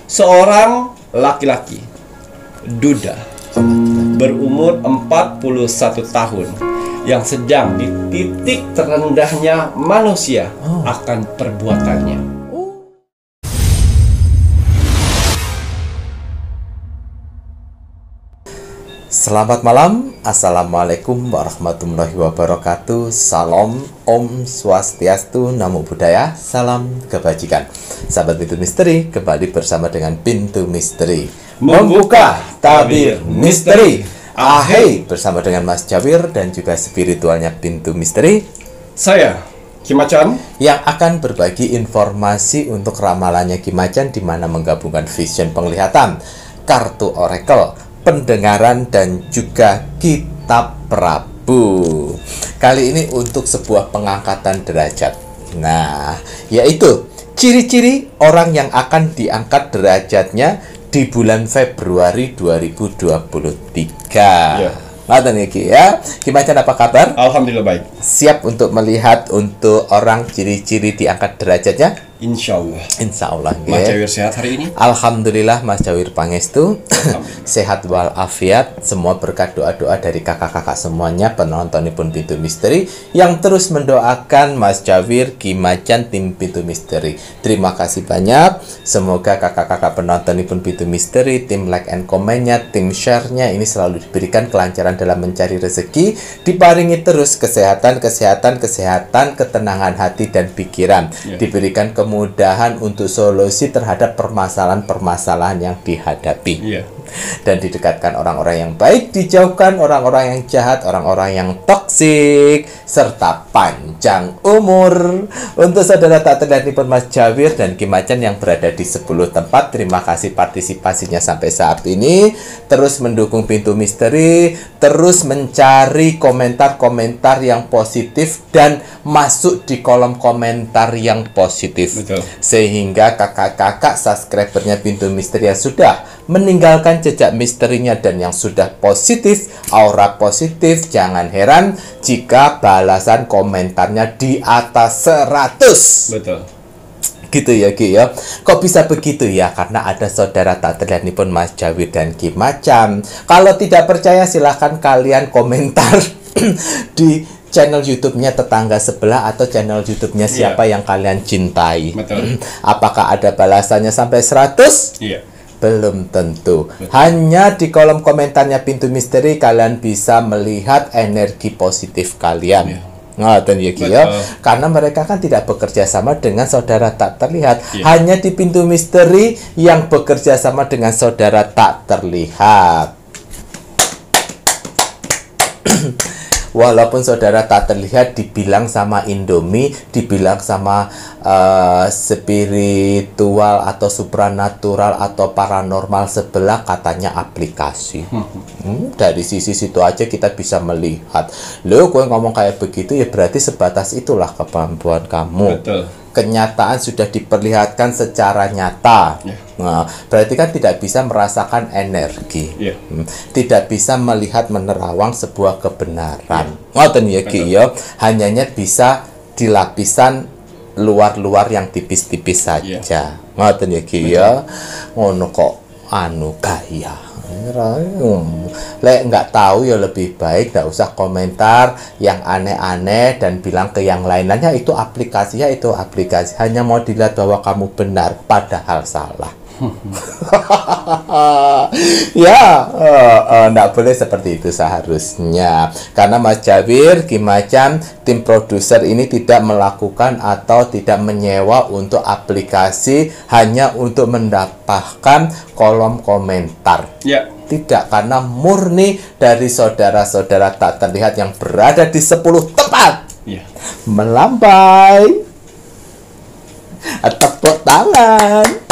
Seorang laki-laki duda berumur 41 tahun yang sedang di titik terendahnya manusia akan perbuatannya. Selamat malam, Assalamualaikum warahmatullahi wabarakatuh. Salam, Om Swastiastu, Namo Buddhaya, salam kebajikan. Sahabat Pintu Misteri, kembali bersama dengan Pintu Misteri membuka tabir misteri. Ahai, bersama dengan Mas Jawir dan juga spiritualnya Pintu Misteri, Saya, Ki Macan, yang akan berbagi informasi untuk ramalannya Ki Macan, di mana menggabungkan vision penglihatan, kartu oracle, pendengaran, dan juga kitab Prabu. Kali ini untuk sebuah pengangkatan derajat. Nah, yaitu ciri-ciri orang yang akan diangkat derajatnya di bulan Februari 2023. Ya. Ngoten iki ya. Ki Macan, apa kabar? alhamdulillah baik. Siap untuk melihat untuk orang ciri-ciri diangkat derajatnya? Insya Allah. Insya Allah. Mas ya. Jawir sehat hari ini? Alhamdulillah, Mas Jawir pangestu sehat walafiat. Semua berkat doa-doa dari kakak-kakak semuanya, penontonipun Pintu Misteri yang terus mendoakan Mas Jawir, Ki Macan, tim Pintu Misteri. Terima kasih banyak. Semoga kakak-kakak penontonipun Pintu Misteri, tim like and comment-nya, tim share-nya ini selalu diberikan kelancaran dalam mencari rezeki, diparingi terus kesehatan, ketenangan hati dan pikiran, diberikan kemudahan untuk solusi terhadap permasalahan-permasalahan yang dihadapi. Dan didekatkan orang-orang yang baik, dijauhkan orang-orang yang jahat, orang-orang yang toksik, serta panjang umur. Untuk saudara tak terlihat Mas Jawir dan Ki Macan yang berada di 10 tempat, terima kasih partisipasinya sampai saat ini. Terus mendukung Pintu Misteri, terus mencari komentar-komentar yang positif dan masuk di kolom komentar yang positif. Betul. Sehingga kakak-kakak subscribernya Pintu Misteri yang sudah meninggalkan jejak misterinya dan yang sudah positif, aura positif, jangan heran jika balasan komentarnya di atas 100. Betul. Gitu ya Ki ya. Kok bisa begitu ya? Karena ada saudara tak terlihat pun Mas Jawir dan Ki Macan. Kalau tidak percaya silahkan kalian komentar di channel YouTube-nya tetangga sebelah atau channel YouTube-nya siapa yang kalian cintai. Betul. Apakah ada balasannya sampai 100? Iya. Belum tentu. Hanya di kolom komentarnya Pintu Misteri kalian bisa melihat energi positif kalian. Ngoten ya Ki ya. Karena mereka kan tidak bekerja sama dengan saudara tak terlihat. Hanya di Pintu Misteri yang bekerja sama dengan saudara tak terlihat. Walaupun saudara tak terlihat dibilang sama Indomie, dibilang sama spiritual atau supranatural atau paranormal sebelah, katanya aplikasi. Dari sisi situ aja kita bisa melihat. Loh, gue ngomong kayak begitu ya berarti sebatas itulah kemampuan kamu. Betul. Kenyataan sudah diperlihatkan secara nyata. Nah, berarti kan tidak bisa merasakan energi. Tidak bisa melihat menerawang sebuah kebenaran. Ngoten ya Ki ya. Hanyanya bisa di lapisan luar-luar yang tipis-tipis saja. Ngoten ya Ki ya. Ngono kok anu gaya. Lek nggak tahu ya lebih baik nggak usah komentar yang aneh-aneh dan bilang ke yang lainnya itu aplikasinya, itu aplikasi hanya mau dilihat bahwa kamu benar padahal salah. Ya, nggak boleh seperti itu seharusnya. Karena Mas Jawir, Ki Macan, tim produser ini tidak melakukan atau tidak menyewa untuk aplikasi hanya untuk mendapatkan kolom komentar. Tidak, karena murni dari saudara-saudara tak terlihat yang berada di 10 tempat. Melambai. Tepuk tangan.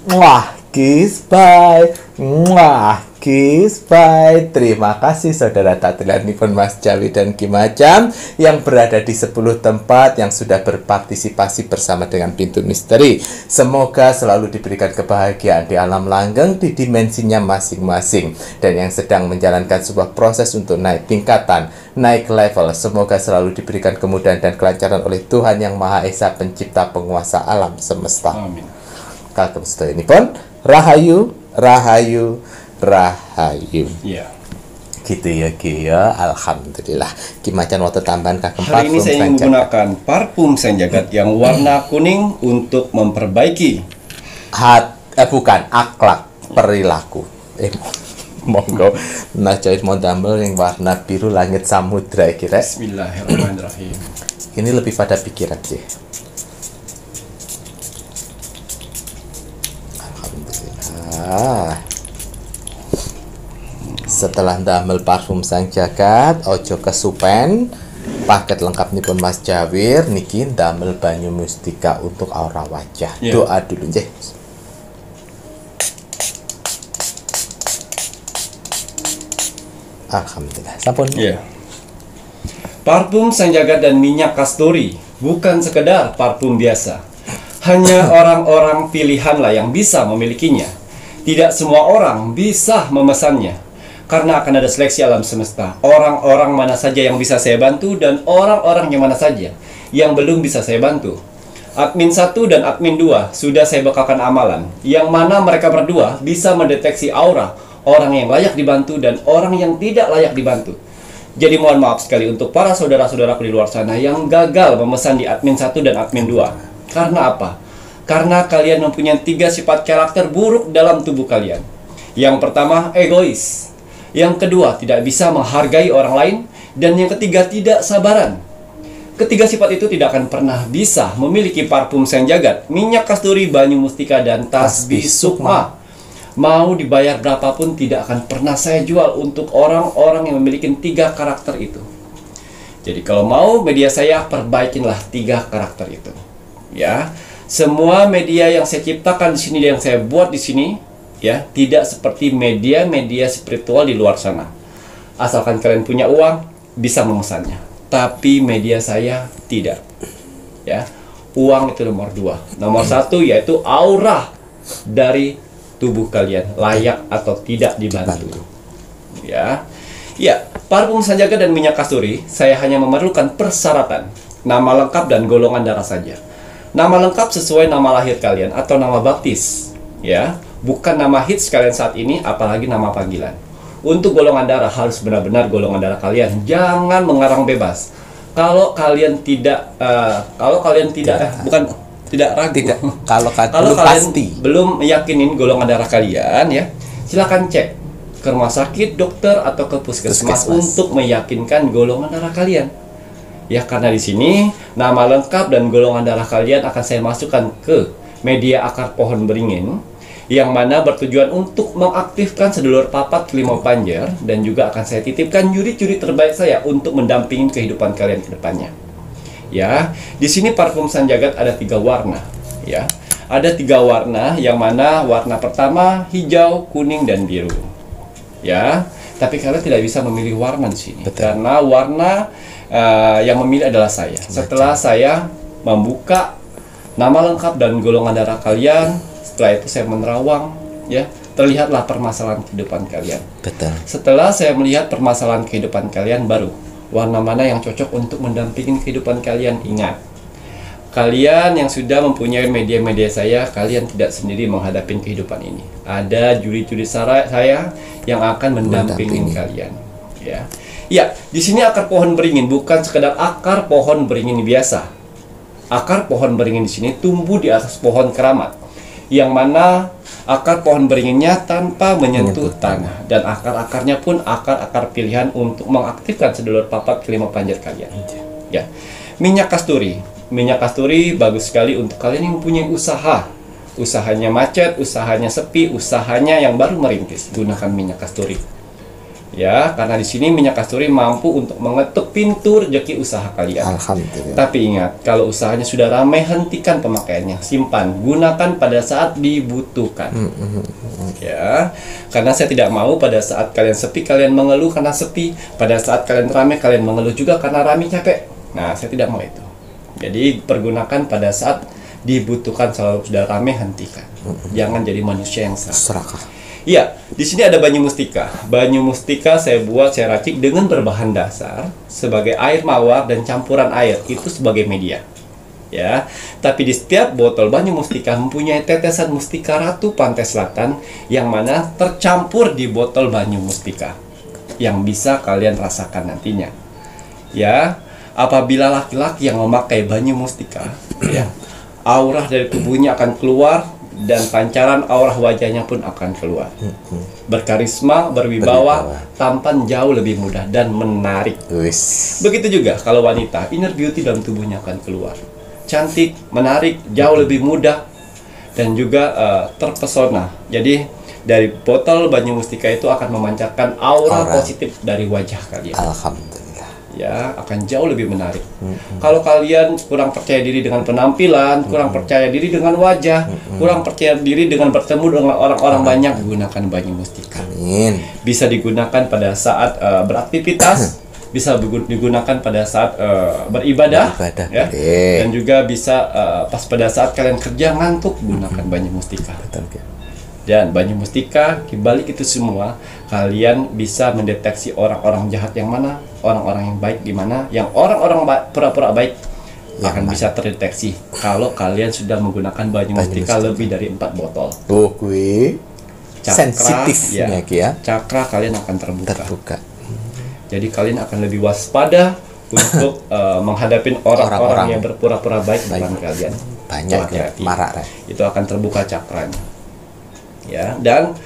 Wah, kiss bye. Wah, kiss bye. Terima kasih saudara tak terlihat pun Mas Jawir dan Ki Macan yang berada di 10 tempat yang sudah berpartisipasi bersama dengan Pintu Misteri. Semoga selalu diberikan kebahagiaan di alam langgeng di dimensinya masing-masing, dan yang sedang menjalankan sebuah proses untuk naik tingkatan, naik level, semoga selalu diberikan kemudahan dan kelancaran oleh Tuhan Yang Maha Esa, pencipta penguasa alam semesta. Amin. kagem sedayanipun rahayu, rahayu, rahayu. Iya. Gitu ya Ki ya. Alhamdulillah. Ki macan wonten tambahan kagem Hari ini parfum saya ingin Sang Jagat. menggunakan parfum Sang Jagat yang warna kuning untuk memperbaiki Bukan akhlak, perilaku. Monggo nah jahit mau damel yang warna biru langit samudra kira. Bismillahirrahmanirrahim. Ini lebih pada pikiran sih. Alhamdulillah. Setelah damel parfum Sang Jagat, ojo kesupen. Paket lengkap nih pun Mas Jawir niki damel banyu mustika untuk aura wajah. Yeah. Doa dulu nggih. Alhamdulillah. Sampun. Iya. Parfum Sang Jagat dan minyak kasturi bukan sekedar parfum biasa. Hanya orang-orang pilihanlah yang bisa memilikinya. Tidak semua orang bisa memesannya. Karena akan ada seleksi alam semesta. Orang-orang mana saja yang bisa saya bantu dan orang-orang yang mana saja yang belum bisa saya bantu. Admin 1 dan admin 2 sudah saya bekalkan amalan, yang mana mereka berdua bisa mendeteksi aura orang yang layak dibantu dan orang yang tidak layak dibantu. Jadi mohon maaf sekali untuk para saudara-saudaraku di luar sana yang gagal memesan di admin 1 dan admin 2. Karena apa? Karena kalian mempunyai 3 sifat karakter buruk dalam tubuh kalian. Yang pertama, egois. Yang kedua, tidak bisa menghargai orang lain. Dan yang ketiga, tidak sabaran. Ketiga sifat itu tidak akan pernah bisa memiliki parfum Sang Jagat, minyak kasturi, banyu mustika, dan tasbih sukma. Mau dibayar berapapun tidak akan pernah saya jual untuk orang-orang yang memiliki 3 karakter itu. Jadi kalau mau media saya, perbaikinlah 3 karakter itu. Ya, semua media yang saya ciptakan di sini, yang saya buat di sini, ya, tidak seperti media-media spiritual di luar sana. Asalkan kalian punya uang, bisa memesannya. Tapi media saya tidak. Ya, uang itu nomor 2. Nomor 1 yaitu aura dari tubuh kalian layak atau tidak dibantu. Ya. Ya, parfum Sang Jagat dan minyak kasturi saya hanya memerlukan persyaratan, nama lengkap dan golongan darah saja. Nama lengkap sesuai nama lahir kalian atau nama baptis, ya. Bukan nama hits kalian saat ini, apalagi nama panggilan. Untuk golongan darah harus benar-benar golongan darah kalian. Jangan mengarang bebas. Kalau kalian tidak tidak ragu. Tidak. Kalau Kalau belum kalian pasti. belum meyakinin golongan darah kalian, ya, silakan cek ke rumah sakit, dokter, atau ke puskesmas untuk meyakinkan golongan darah kalian. Ya, karena di sini nama lengkap dan golongan darah kalian akan saya masukkan ke media akar pohon beringin, yang mana bertujuan untuk mengaktifkan sedulur papat kelima panjer, dan juga akan saya titipkan juri-juri terbaik saya untuk mendampingi kehidupan kalian ke depannya. Ya, di sini parfum Sang Jagat ada 3 warna. Ya, ada 3 warna, yang mana warna pertama hijau, kuning, dan biru. Ya, tapi kalian tidak bisa memilih warna di sini. Betul. Karena warna yang memilih adalah saya. Setelah saya membuka nama lengkap dan golongan darah kalian, setelah itu saya menerawang, ya, terlihatlah permasalahan kehidupan kalian. Betul. Setelah saya melihat permasalahan kehidupan kalian, baru warna mana yang cocok untuk mendampingi kehidupan kalian. Ingat, kalian yang sudah mempunyai media-media saya, kalian tidak sendiri menghadapi kehidupan ini. Ada juri-juri saya yang akan mendampingi kalian. Ya, ya. Di sini akar pohon beringin bukan sekedar akar pohon beringin biasa. Akar pohon beringin di sini tumbuh di atas pohon keramat, yang mana akar pohon beringinnya tanpa menyentuh tanah, dan akar-akarnya pun akar-akar pilihan untuk mengaktifkan sedulur papat kelima panjat kalian. Ya, minyak kasturi. Minyak kasturi bagus sekali untuk kalian yang mempunyai usaha. Usahanya macet, usahanya sepi, usahanya yang baru merintis. Gunakan minyak kasturi. Ya, karena di sini minyak kasturi mampu untuk mengetuk pintu rezeki usaha kalian. Alhamdulillah. Tapi ingat, kalau usahanya sudah ramai, hentikan pemakaiannya, simpan, gunakan pada saat dibutuhkan. Ya, karena saya tidak mau pada saat kalian sepi kalian mengeluh karena sepi, pada saat kalian ramai kalian mengeluh juga karena ramai capek. Nah, saya tidak mau itu. Jadi pergunakan pada saat dibutuhkan, selalu sudah ramai hentikan. Jangan jadi manusia yang serakah. Ya, di sini ada banyu mustika. Banyu mustika saya buat, saya racik dengan berbahan dasar sebagai air mawar dan campuran air itu sebagai media. ya. Tapi di setiap botol banyu mustika mempunyai tetesan mustika Ratu Pantai Selatan yang mana tercampur di botol banyu mustika yang bisa kalian rasakan nantinya. Ya, apabila laki-laki yang memakai banyu mustika, ya, aura dari tubuhnya akan keluar dan pancaran aura wajahnya pun akan keluar. Berkarisma, berwibawa, tampan jauh lebih mudah dan menarik. Begitu juga kalau wanita, inner beauty dalam tubuhnya akan keluar. Cantik, menarik, jauh lebih mudah dan juga terpesona. Jadi dari botol banyu mustika itu akan memancarkan aura positif dari wajah kalian. Alhamdulillah. Ya, akan jauh lebih menarik. Kalau kalian kurang percaya diri dengan penampilan, kurang percaya diri dengan wajah, kurang percaya diri dengan bertemu dengan orang-orang banyak, gunakan banyu mustika. Amin. Bisa digunakan pada saat beraktivitas, bisa digunakan pada saat beribadah, ya. Dan juga bisa pas pada saat kalian kerja ngantuk, gunakan banyu mustika. Dan banyu mustika, dibalik itu semua, kalian bisa mendeteksi orang-orang jahat yang mana, orang-orang yang baik di mana, yang orang-orang pura-pura baik akan bisa terdeteksi kalau kalian sudah menggunakan banyu mustika lebih dari 4 botol. Oh, gue sensitifnya ya. Cakra kalian akan terbuka. Jadi kalian akan lebih waspada untuk menghadapi orang-orang yang berpura-pura baik depan kalian. Banyak ya, marak. Itu akan terbuka cakranya. Ya, dan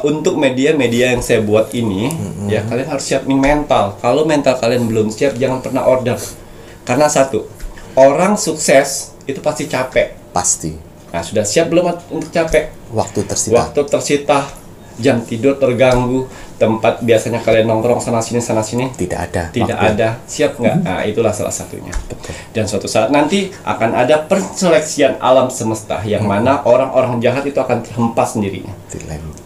untuk media-media yang saya buat ini, ya kalian harus siapin mental. Kalau mental kalian belum siap, jangan pernah order. Karena satu, orang sukses itu pasti capek. Pasti. Nah, sudah siap belum untuk capek? Waktu tersita, jam tidur terganggu, tempat biasanya kalian nongkrong sana sini tidak ada. Siap nggak? Nah, itulah salah satunya. Betul. Dan suatu saat nanti akan ada perseleksian alam semesta yang mana orang-orang jahat itu akan terhempas sendirinya.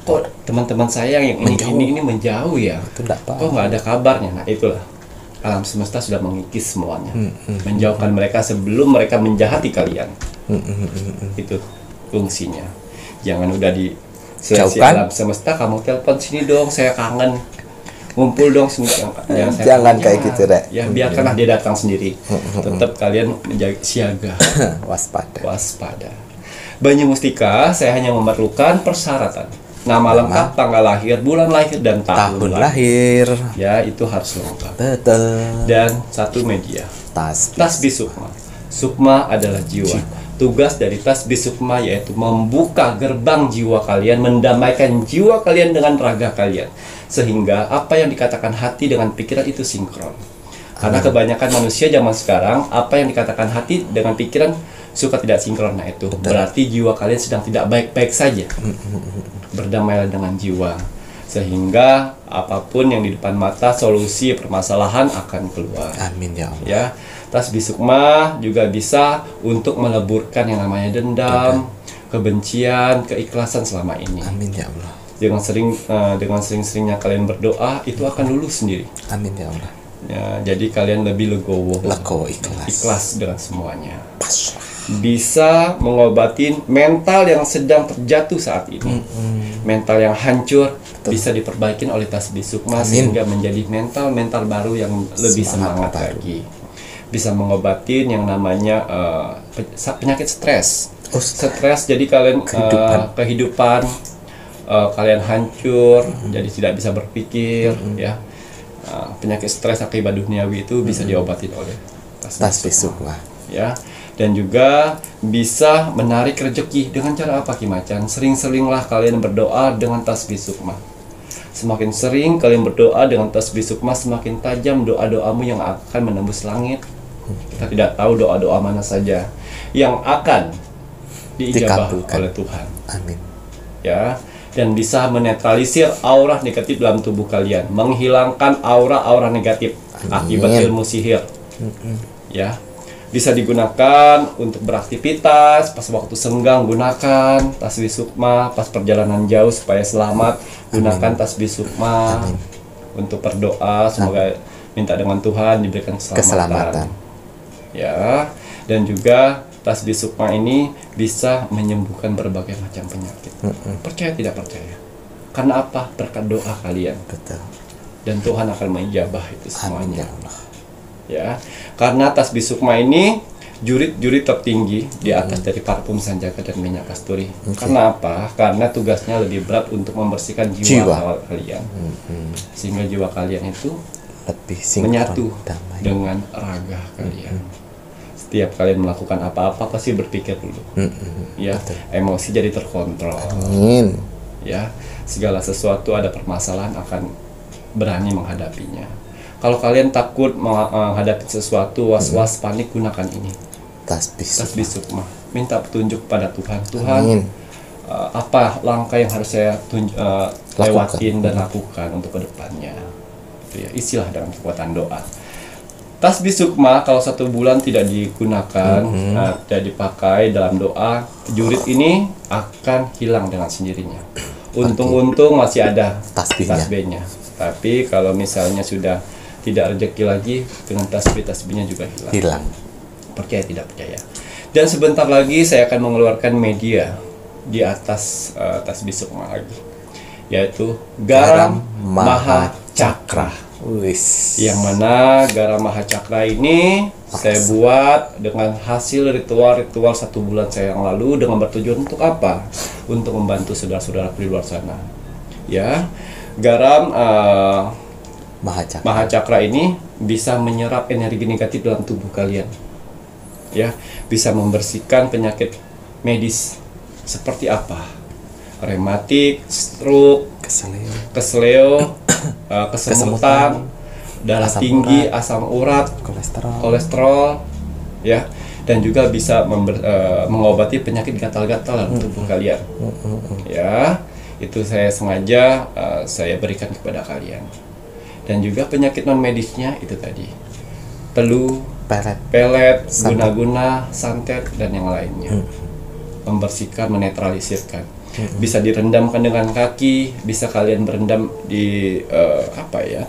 Kok teman-teman saya yang ini menjauh ya? Kok nggak ada kabarnya? Nah, itulah alam semesta sudah mengikis semuanya, menjauhkan mereka sebelum mereka menjahati kalian. Itu fungsinya. Jangan udah di seleksi alam semesta, kamu telepon sini dong, saya kangen, ngumpul dong sini. Jangan kayak gitu, Rek. Ya, biarkanlah dia datang sendiri. Tetap kalian menjaga siaga, waspada. Banyu mustika saya hanya memerlukan persyaratan: nama lengkap, tanggal lahir, bulan lahir, dan tahun lahir. Ya, itu harus lengkap. Betul. Dan satu media, tasbih sukma. Sukma adalah jiwa. Tugas dari tasbih sukma yaitu membuka gerbang jiwa kalian, mendamaikan jiwa kalian dengan raga kalian, sehingga apa yang dikatakan hati dengan pikiran itu sinkron. Karena kebanyakan manusia zaman sekarang, apa yang dikatakan hati dengan pikiran suka tidak sinkron. Nah, itu berarti jiwa kalian sedang tidak baik-baik saja. Berdamailah dengan jiwa, sehingga apapun yang di depan mata, solusi permasalahan akan keluar. Amin ya Allah. Ya. Tasbih sukma juga bisa untuk meleburkan yang namanya dendam, kebencian, keikhlasan selama ini. Amin ya Allah. Dengan sering-seringnya kalian berdoa, itu akan lulus sendiri. Amin ya Allah. Ya, jadi kalian lebih legowo, ikhlas dengan semuanya. Bisa mengobatin mental yang sedang terjatuh saat ini. Mental yang hancur bisa diperbaikin oleh tasbih sukma sehingga menjadi mental baru yang lebih semangat lagi. Bisa mengobatin yang namanya penyakit stres. Stres, jadi kalian kehidupan kalian hancur, jadi tidak bisa berpikir, ya. Penyakit stres akibat duniawi itu bisa diobatin oleh tasbih sukma, ya. Dan juga bisa menarik rezeki dengan cara apa, Ki Macan? Sering-seringlah kalian berdoa dengan tasbih sukma. Semakin sering kalian berdoa dengan tasbih sukma, semakin tajam doa-doamu yang akan menembus langit. Kita tidak tahu doa-doa mana saja yang akan diijabah oleh Tuhan. Amin. Ya, dan bisa menetralisir aura negatif dalam tubuh kalian, menghilangkan aura-aura negatif akibat ilmu sihir. Ya, bisa digunakan untuk beraktivitas, pas waktu senggang gunakan tasbih sukma, pas perjalanan jauh supaya selamat gunakan tasbih sukma. Untuk berdoa semoga minta dengan Tuhan diberikan keselamatan. Ya, dan juga tasbih sukma ini bisa menyembuhkan berbagai macam penyakit. Percaya tidak percaya? Karena apa? Berkat doa kalian. Betul. Dan Tuhan akan menjabah itu semuanya. Amin ya Allah. Ya, karena tasbih sukma ini jurit-jurit tertinggi di atas dari parfum Sanjaka dan minyak kasturi. Karena apa? Karena tugasnya lebih berat untuk membersihkan jiwa kalian. Sehingga jiwa kalian itu Lebih menyatu damai. dengan raga kalian. Setiap kalian melakukan apa-apa pasti berpikir dulu. Ya, emosi jadi terkontrol. Amin. Ya, segala sesuatu ada permasalahan akan berani menghadapinya. Kalau kalian takut menghadapi sesuatu, was-was, panik, gunakan ini. Tasbih sukma. Minta petunjuk pada Tuhan. Tuhan, apa langkah yang harus saya lewatin dan lakukan untuk kedepannya? Itu ya, isilah dengan kekuatan doa. Tasbih sukma kalau 1 bulan tidak digunakan, tidak dipakai dalam doa, jurit ini akan hilang dengan sendirinya. Untung-untung masih ada tasbihnya. Tapi kalau misalnya sudah tidak rezeki lagi, dengan tasbihnya juga hilang. Percaya tidak percaya. Dan sebentar lagi saya akan mengeluarkan media di atas tasbih sukma lagi, yaitu garam maha cakra. Yang mana garam maha cakra ini saya buat dengan hasil ritual 1 bulan saya yang lalu, dengan bertujuan untuk apa? Untuk membantu saudara-saudara di luar sana. Ya, garam maha cakra ini bisa menyerap energi negatif dalam tubuh kalian. Ya, bisa membersihkan penyakit medis seperti apa? Rematik, stroke, keseleo, kesemutan, darah tinggi, asam urat, kolesterol, ya, dan juga bisa mengobati penyakit gatal-gatal dalam tubuh kalian. Ya, itu saya sengaja saya berikan kepada kalian. Dan juga penyakit non medisnya itu tadi, peluh, pelet, guna-guna, santet, dan yang lainnya. Membersihkan, menetralisirkan. Bisa direndamkan dengan kaki, bisa kalian berendam di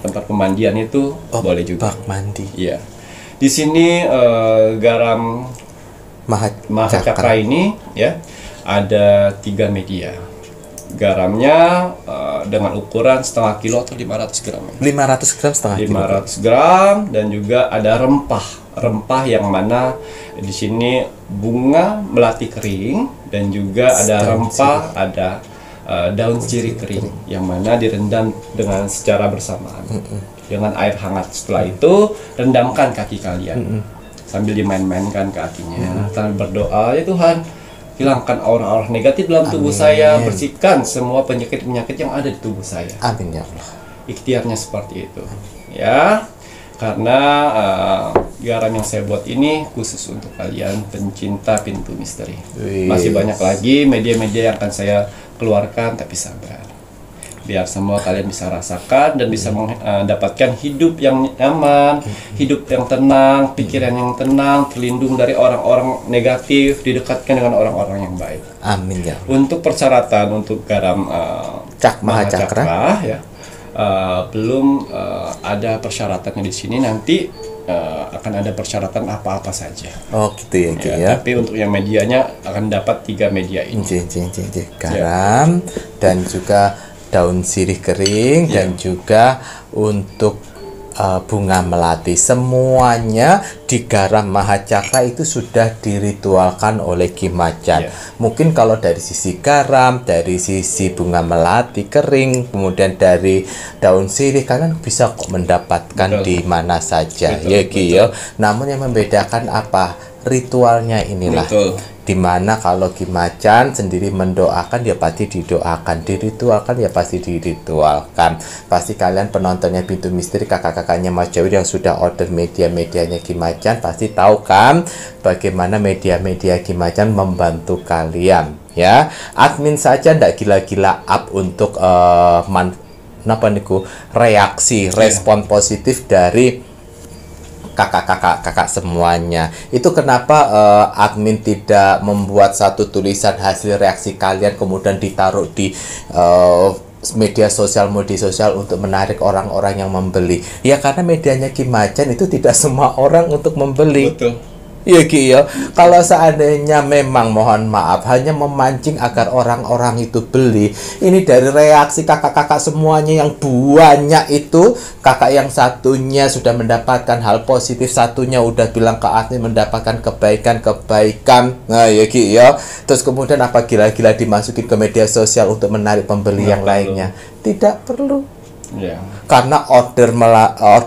tempat pemandian itu, boleh juga. Bak mandi. Iya. Di sini garam maha cakra ini ya ada 3 media. Garamnya dengan ukuran setengah kilo atau 500 gram. 500 gram setengah kilo. 500 gram, dan juga ada rempah yang mana di sini bunga melati kering, dan juga ada rempah, ada daun sirih kering yang mana direndam dengan secara bersamaan dengan air hangat. Setelah itu rendamkan kaki kalian sambil dimain-mainkan kakinya sambil berdoa, ya Tuhan, hilangkan aura-aura negatif dalam tubuh saya, bersihkan semua penyakit-penyakit yang ada di tubuh saya. Amin ya Allah. Ikhtiarnya seperti itu. Ya, karena garam yang saya buat ini khusus untuk kalian pencinta pintu misteri. Masih banyak lagi media-media yang akan saya keluarkan, tapi sabar. Biar semua kalian bisa rasakan dan bisa mendapatkan hidup yang nyaman, hidup yang tenang, pikiran yang tenang, terlindung dari orang-orang negatif, didekatkan dengan orang-orang yang baik. Amin ya. Untuk persyaratan untuk garam maha cakra ya, belum ada persyaratannya di sini. Nanti akan ada persyaratan apa-apa saja. Oh gitu ya. Tapi untuk yang medianya akan dapat 3 media ini. Garam dan juga daun sirih kering dan juga untuk bunga melati, semuanya di garam maha cakra itu sudah diritualkan oleh Ki Macan. Mungkin kalau dari sisi garam, dari sisi bunga melati kering, kemudian dari daun sirih, kalian bisa kok mendapatkan di mana saja. Namun yang membedakan apa? Ritualnya inilah. Dimana kalau Ki Macan sendiri mendoakan, ya pasti didoakan, diritualkan, ya pasti diritualkan. Pasti kalian penontonnya Pintu Misteri, kakak-kakaknya Mas Jawir yang sudah order media-medianya Ki Macan pasti tahu kan bagaimana media-media Ki Macan membantu kalian. Ya, admin saja ndak gila-gila up untuk reaksi, respon positif dari kakak semuanya. Itu kenapa admin tidak membuat satu tulisan hasil reaksi kalian kemudian ditaruh di media sosial untuk menarik orang-orang yang membeli. Ya karena medianya Ki Macan itu tidak semua orang untuk membeli. Betul. Iya Ki ya, kalau seandainya memang mohon maaf hanya memancing agar orang-orang itu beli, ini dari reaksi kakak-kakak semuanya yang banyak itu, kakak yang satunya sudah mendapatkan hal positif, satunya udah bilang ke admin mendapatkan kebaikan. Nah ya Ki ya, terus kemudian apa gila-gila dimasukin ke media sosial untuk menarik pembeli yang lainnya? Tidak perlu. Ya. Karena order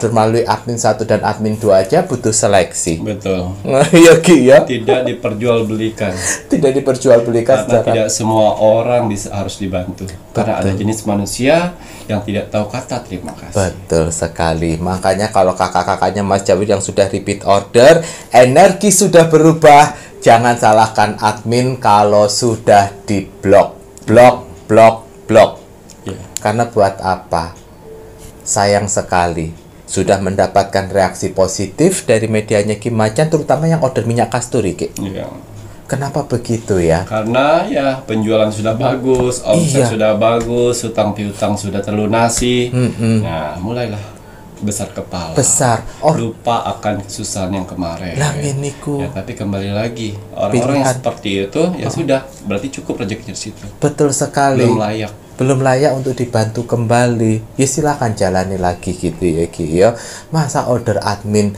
melalui admin 1 dan admin 2 aja butuh seleksi. Betul. Iya Ki ya. Tidak diperjualbelikan. Tidak diperjualbelikan Karena tidak semua orang harus dibantu. Karena ada jenis manusia yang tidak tahu kata terima kasih. Betul sekali. Makanya kalau kakak-kakaknya Mas Jawir yang sudah repeat order, energi sudah berubah. Jangan salahkan admin kalau sudah diblok. Blok. Ya. Karena buat apa? Sayang sekali sudah mendapatkan reaksi positif dari medianya Ki Macan, terutama yang order minyak kasturi Ki. Ya. Kenapa begitu ya? Karena ya penjualan sudah bagus, omset sudah bagus, hutang piutang sudah terlunasi. Nah, mulailah besar kepala. Lupa akan kesusahan yang kemarin. Niku. Ya, tapi kembali lagi orang-orang yang seperti itu ya sudah, berarti cukup rezekinya di situ. Betul sekali. Belum layak untuk dibantu kembali. Ya silakan jalani lagi gitu ya Ki ya. Masa order admin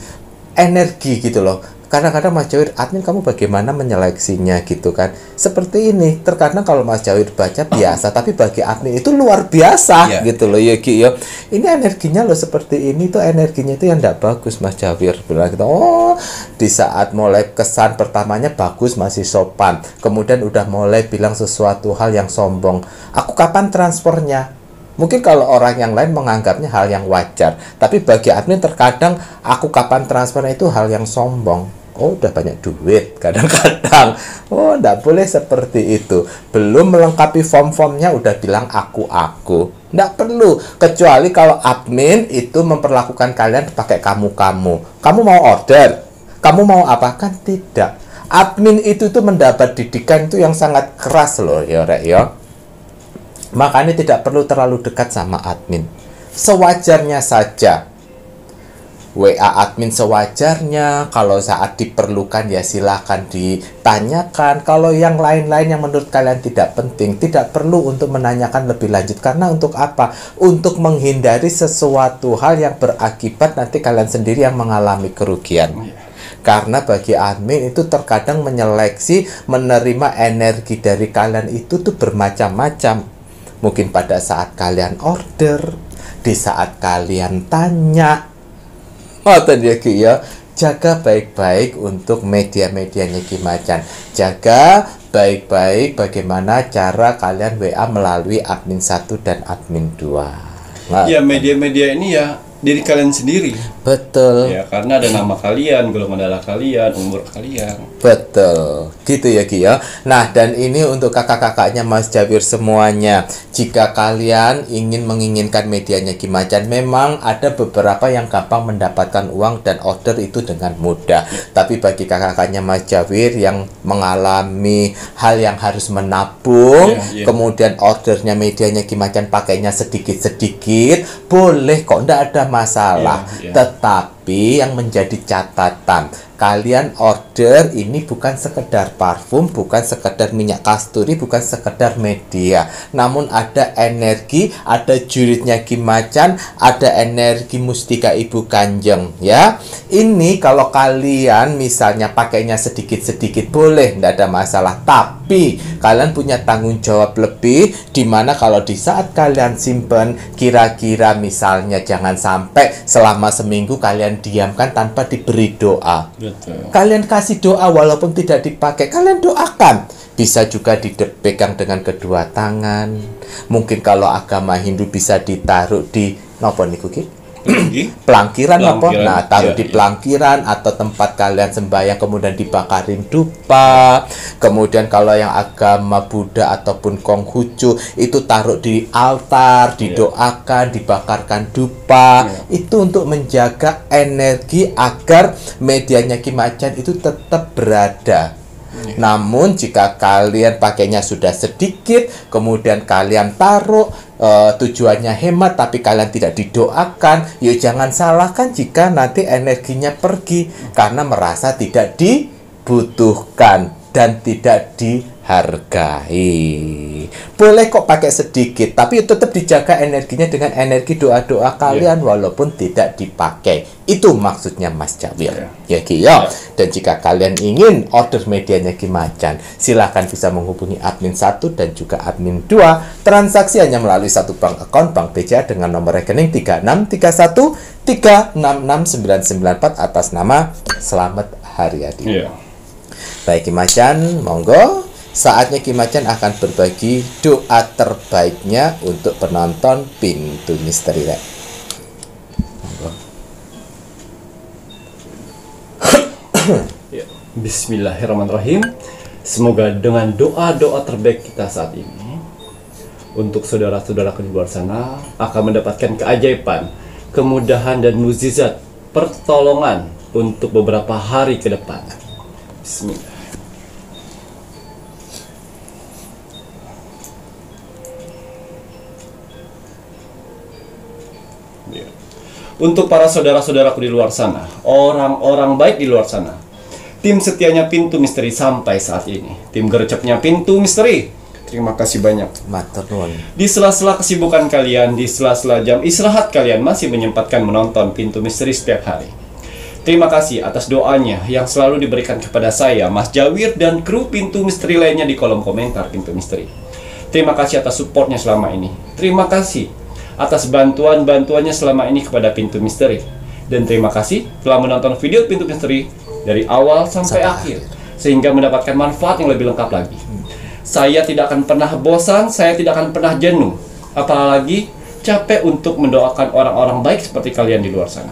energi gitu loh. Kadang-kadang Mas Jawir, admin kamu bagaimana menyeleksinya gitu kan? Seperti ini. Terkadang kalau Mas Jawir baca biasa, tapi bagi admin itu luar biasa gitu loh ya Ki ya. Ini energinya loh seperti ini tuh, energinya itu yang tidak bagus Mas Jawir bilang gitu. Oh, di saat mulai kesan pertamanya bagus, masih sopan. Kemudian udah mulai bilang sesuatu hal yang sombong. Aku kapan transfernya? Mungkin kalau orang yang lain menganggapnya hal yang wajar, tapi bagi admin terkadang aku kapan transfernya itu hal yang sombong. Oh, udah banyak duit kadang-kadang. Oh, enggak boleh seperti itu. Belum melengkapi form-formnya udah bilang aku. Enggak perlu. Kecuali kalau admin itu memperlakukan kalian pakai kamu-kamu. Kamu mau order? Kamu mau apa? Kan tidak. Admin itu tuh mendapat didikan itu yang sangat keras loh ya Rek ya. Makanya tidak perlu terlalu dekat sama admin. Sewajarnya saja. WA admin sewajarnya. Kalau saat diperlukan ya silahkan ditanyakan. Kalau yang lain-lain yang menurut kalian tidak penting, tidak perlu untuk menanyakan lebih lanjut. Karena untuk apa? Untuk menghindari sesuatu hal yang berakibat nanti kalian sendiri yang mengalami kerugian. Karena bagi admin itu terkadang menyeleksi, menerima energi dari kalian itu tuh bermacam-macam. Mungkin pada saat kalian order, di saat kalian tanya. Jaga baik-baik untuk media-medianya Ki Macan. Jaga baik-baik bagaimana cara kalian WA melalui admin 1 dan admin 2. Ya, media-media ini ya diri kalian sendiri. Betul. Ya, karena ada nama kalian, golongan darah kalian, umur kalian. Betul. Gitu ya Ki ya. Nah, dan ini untuk kakak-kakaknya Mas Jawir semuanya. Jika kalian menginginkan medianya Ki Macan, memang ada beberapa yang gampang mendapatkan uang dan order itu dengan mudah. Tapi bagi kakak-kakaknya Mas Jawir yang mengalami hal yang harus menabung, kemudian ordernya medianya Ki Macan pakainya sedikit-sedikit, boleh kok, enggak ada masalah. Tetapi yang menjadi catatan, kalian order ini bukan sekedar parfum, bukan sekedar minyak kasturi, bukan sekedar media, namun ada energi, ada juritnya Ki Macan, ada energi mustika Ibu Kanjeng ya. Ini kalau kalian misalnya pakainya sedikit-sedikit boleh, tidak ada masalah. Tapi kalian punya tanggung jawab lebih, dimana kalau di saat kalian simpen, kira-kira misalnya jangan sampai selama seminggu kalian diamkan tanpa diberi doa. Betul. Kalian kasih doa walaupun tidak dipakai, kalian doakan. Bisa juga dipegang dengan kedua tangan. Mungkin kalau agama Hindu bisa ditaruh di nopo niku Ki? Pelangkiran apa? Nah, taruh di pelangkiran atau tempat kalian sembahyang, kemudian dibakarin dupa. Kemudian kalau yang agama Buddha ataupun Konghucu itu taruh di altar, didoakan, dibakarkan dupa. Itu untuk menjaga energi agar medianya Ki Macan itu tetap berada. Namun jika kalian pakainya sudah sedikit, kemudian kalian taruh tujuannya hemat, tapi kalian tidak didoakan, ya jangan salahkan jika nanti energinya pergi karena merasa tidak dibutuhkan dan tidak dihargai. Boleh kok pakai sedikit, tapi tetap dijaga energinya dengan energi doa-doa kalian walaupun tidak dipakai. Itu maksudnya Mas Jawir. Ya Ki, ya. Dan jika kalian ingin order medianya Ki Macan, silakan bisa menghubungi admin 1 dan juga admin 2. Transaksi hanya melalui satu bank account Bank BCA dengan nomor rekening 3631366994 atas nama Slamet Haryadi. Baik Ki Macan, monggo. Saatnya Ki Macan akan berbagi doa terbaiknya untuk penonton Pintu Misteri. Bismillahirrahmanirrahim. Semoga dengan doa-doa terbaik kita saat ini, untuk saudara-saudaraku di luar sana akan mendapatkan keajaiban, kemudahan dan mukjizat pertolongan untuk beberapa hari ke depan. Bismillah. Untuk para saudara-saudaraku di luar sana, orang-orang baik di luar sana, tim setianya Pintu Misteri sampai saat ini, tim gercepnya Pintu Misteri, terima kasih banyak. Matur nuwun. Di sela-sela kesibukan kalian, di sela-sela jam istirahat kalian masih menyempatkan menonton Pintu Misteri setiap hari. Terima kasih atas doanya yang selalu diberikan kepada saya, Mas Jawir, dan kru Pintu Misteri lainnya di kolom komentar Pintu Misteri. Terima kasih atas supportnya selama ini. Terima kasih atas bantuan-bantuannya selama ini kepada Pintu Misteri. Dan terima kasih telah menonton video Pintu Misteri dari awal sampai akhir, sehingga mendapatkan manfaat yang lebih lengkap lagi. Saya tidak akan pernah bosan, saya tidak akan pernah jenuh, apalagi capek untuk mendoakan orang-orang baik seperti kalian di luar sana.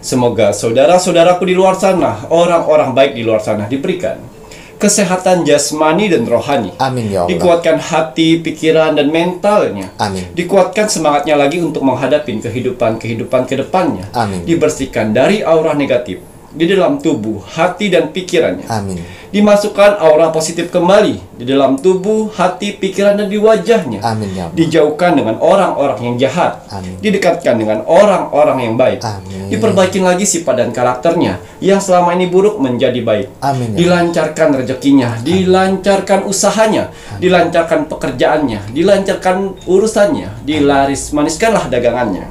Semoga saudara-saudaraku di luar sana, orang-orang baik di luar sana diberikan kesehatan jasmani dan rohani. Amin ya Allah. Dikuatkan hati, pikiran, dan mentalnya. Amin. Dikuatkan semangatnya lagi untuk menghadapi kehidupan ke depannya. Amin. Dibersihkan dari aura negatif di dalam tubuh, hati, dan pikirannya. Amin. Dimasukkan aura positif kembali di dalam tubuh, hati, pikiran, dan di wajahnya. Amin ya Allah. Dijauhkan dengan orang-orang yang jahat. Amin. Didekatkan dengan orang-orang yang baik. Amin. Diperbaikin lagi sifat dan karakternya yang selama ini buruk menjadi baik. Amin ya Allah. Dilancarkan rezekinya, dilancarkan usahanya, dilancarkan pekerjaannya, dilancarkan urusannya, dilaris maniskanlah dagangannya.